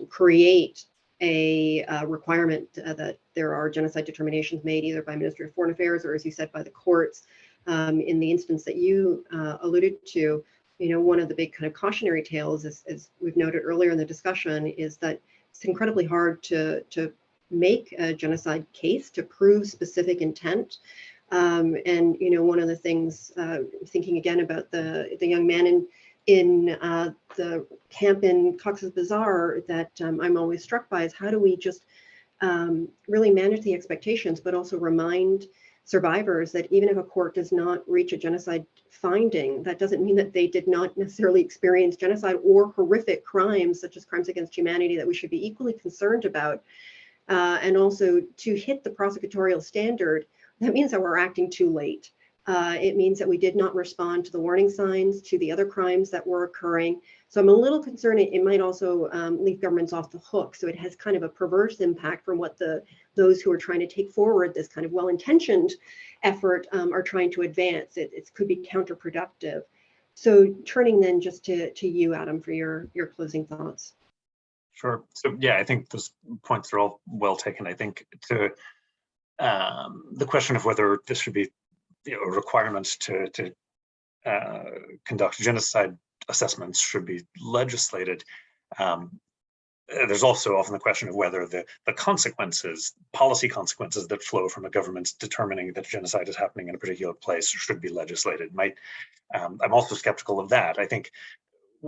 create a requirement that there are genocide determinations made either by Ministry of Foreign Affairs or, as you said, by the courts. In the instance that you alluded to, one of the big kind of cautionary tales, as we've noted earlier in the discussion, is that it's incredibly hard to make a genocide case, to prove specific intent. And one of the things, thinking again about the young man in the camp in Cox's Bazar, that I'm always struck by is how do we just really manage the expectations, but also remind survivors that even if a court does not reach a genocide finding, that doesn't mean that they did not necessarily experience genocide or horrific crimes such as crimes against humanity that we should be equally concerned about. And also to hit the prosecutorial standard, that means that we're acting too late. It means that we did not respond to the warning signs, to the other crimes that were occurring. So I'm a little concerned it might also leave governments off the hook. So it has kind of a perverse impact from what those who are trying to take forward this kind of well-intentioned effort are trying to advance. It could be counterproductive. So turning then just to you, Adam, for your closing thoughts. Sure. So yeah, I think those points are all well taken. I think to the question of whether this should be a requirement to conduct genocide assessments should be legislated. There's also often the question of whether the consequences, policy consequences that flow from a government determining that genocide is happening in a particular place should be legislated. I'm also skeptical of that. I think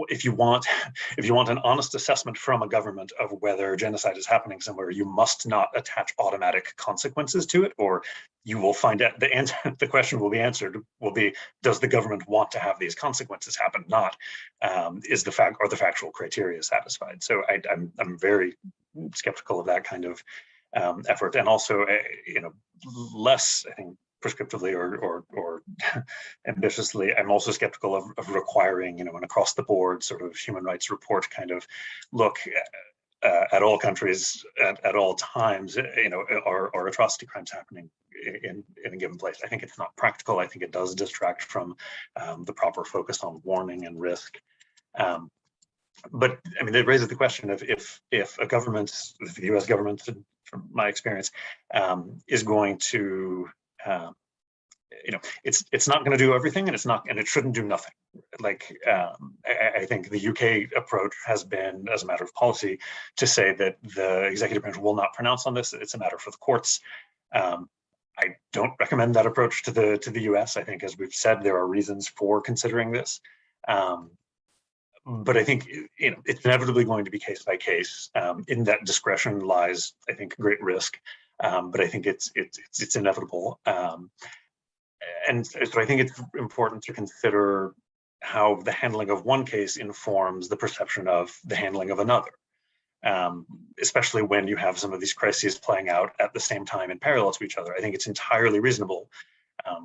if you want an honest assessment from a government of whether genocide is happening somewhere, you must not attach automatic consequences to it, or you will find out the question will be answered will be, does the government want to have these consequences happen? Not are the factual criteria satisfied? So I'm very skeptical of that kind of effort, and also less, I think, prescriptively or ambitiously, I'm also skeptical of requiring, an across the board sort of human rights report kind of look at all countries at all times, are atrocity crimes happening in a given place. I think it's not practical. I think it does distract from the proper focus on warning and risk. But I mean, it raises the question of if a government, if the US government, from my experience, is going to it's not going to do everything, and it shouldn't do nothing. I think the UK approach has been, as a matter of policy, to say that the executive branch will not pronounce on this. It's a matter for the courts. I don't recommend that approach to the US. I think, as we've said, there are reasons for considering this. But I think it's inevitably going to be case by case. In that discretion lies, I think, great risk. But I think it's inevitable. And so I think it's important to consider how the handling of one case informs the perception of the handling of another, especially when you have some of these crises playing out at the same time in parallel to each other. I think it's entirely reasonable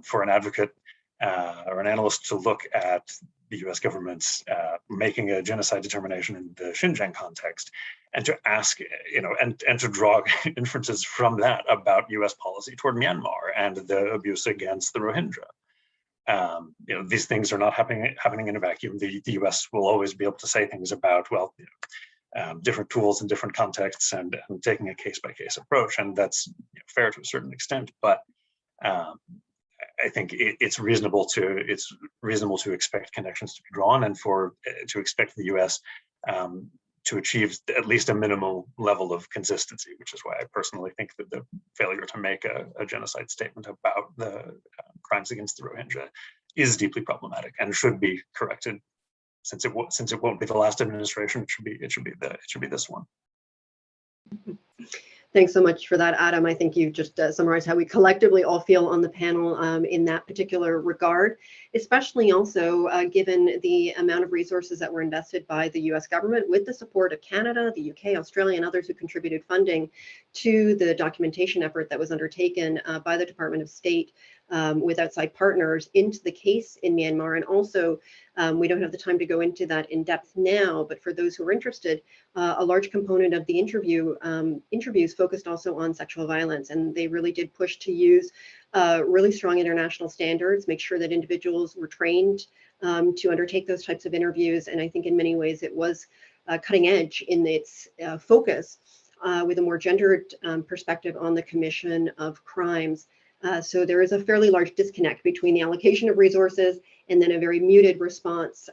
for an advocate or an analyst to look at the US government's making a genocide determination in the Xinjiang context, and to ask, and to draw inferences from that about US policy toward Myanmar and the abuse against the Rohingya. These things are not happening in a vacuum. The US will always be able to say things about, well, different tools in different contexts and taking a case-by-case approach, and that's fair to a certain extent. But I think it's reasonable to expect connections to be drawn, and to expect the US to achieve at least a minimal level of consistency, which is why I personally think that the failure to make a genocide statement about the crimes against the Rohingya is deeply problematic and should be corrected. Since it won't be the last administration, it should be this one. Thanks so much for that, Adam. I think you've just summarized how we collectively all feel on the panel in that particular regard, especially also given the amount of resources that were invested by the US government with the support of Canada, the UK, Australia, and others who contributed funding to the documentation effort that was undertaken by the Department of State with outside partners into the case in Myanmar. And also, we don't have the time to go into that in depth now, but for those who are interested, a large component of the interviews focused also on sexual violence, and they really did push to use really strong international standards, make sure that individuals were trained to undertake those types of interviews. And I think in many ways it was cutting edge in its focus with a more gendered perspective on the commission of crimes. So there is a fairly large disconnect between the allocation of resources and then a very muted response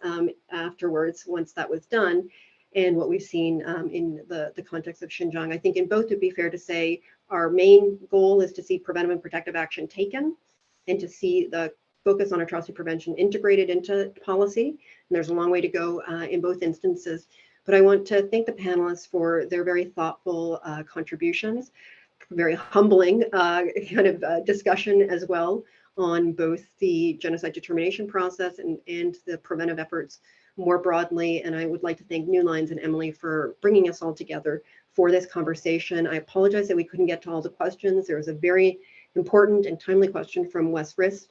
afterwards, once that was done, and what we've seen in the context of Xinjiang. I think in both, it'd be fair to say our main goal is to see preventive and protective action taken, and to see the focus on atrocity prevention integrated into policy. And there's a long way to go in both instances. But I want to thank the panelists for their very thoughtful contributions, very humbling kind of discussion as well on both the genocide determination process and the preventive efforts more broadly. And I would like to thank Newlines and Emily for bringing us all together for this conversation. I apologize that we couldn't get to all the questions. There was a very important and timely question from Wes Rist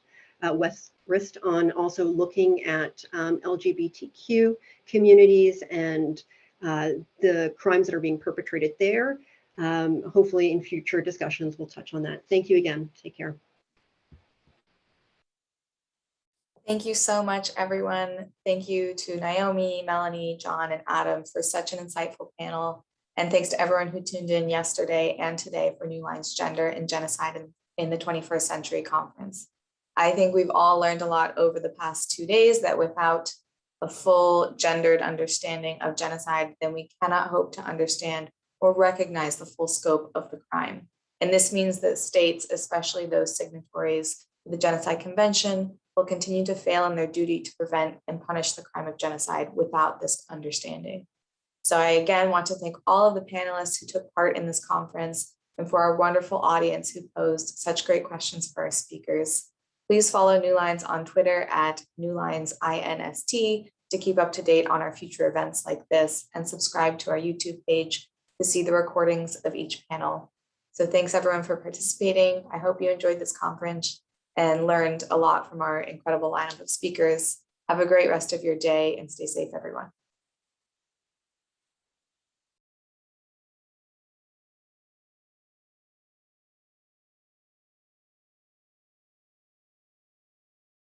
on also looking at LGBTQ communities and the crimes that are being perpetrated there. Hopefully in future discussions, we'll touch on that. Thank you again. Take care. Thank you so much, everyone. Thank you to Naomi, Melanie, John, and Adam for such an insightful panel. And thanks to everyone who tuned in yesterday and today for Newlines Gender and Genocide in the 21st Century Conference. I think we've all learned a lot over the past 2 days, that without a full gendered understanding of genocide, then we cannot hope to understand or recognize the full scope of the crime. And this means that states, especially those signatories to the Genocide Convention, will continue to fail in their duty to prevent and punish the crime of genocide without this understanding. So I again want to thank all of the panelists who took part in this conference, and for our wonderful audience who posed such great questions for our speakers. Please follow Newlines on Twitter at NewlinesINST to keep up to date on our future events like this, and subscribe to our YouTube page to see the recordings of each panel. So thanks everyone for participating. I hope you enjoyed this conference and learned a lot from our incredible lineup of speakers. Have a great rest of your day and stay safe, everyone.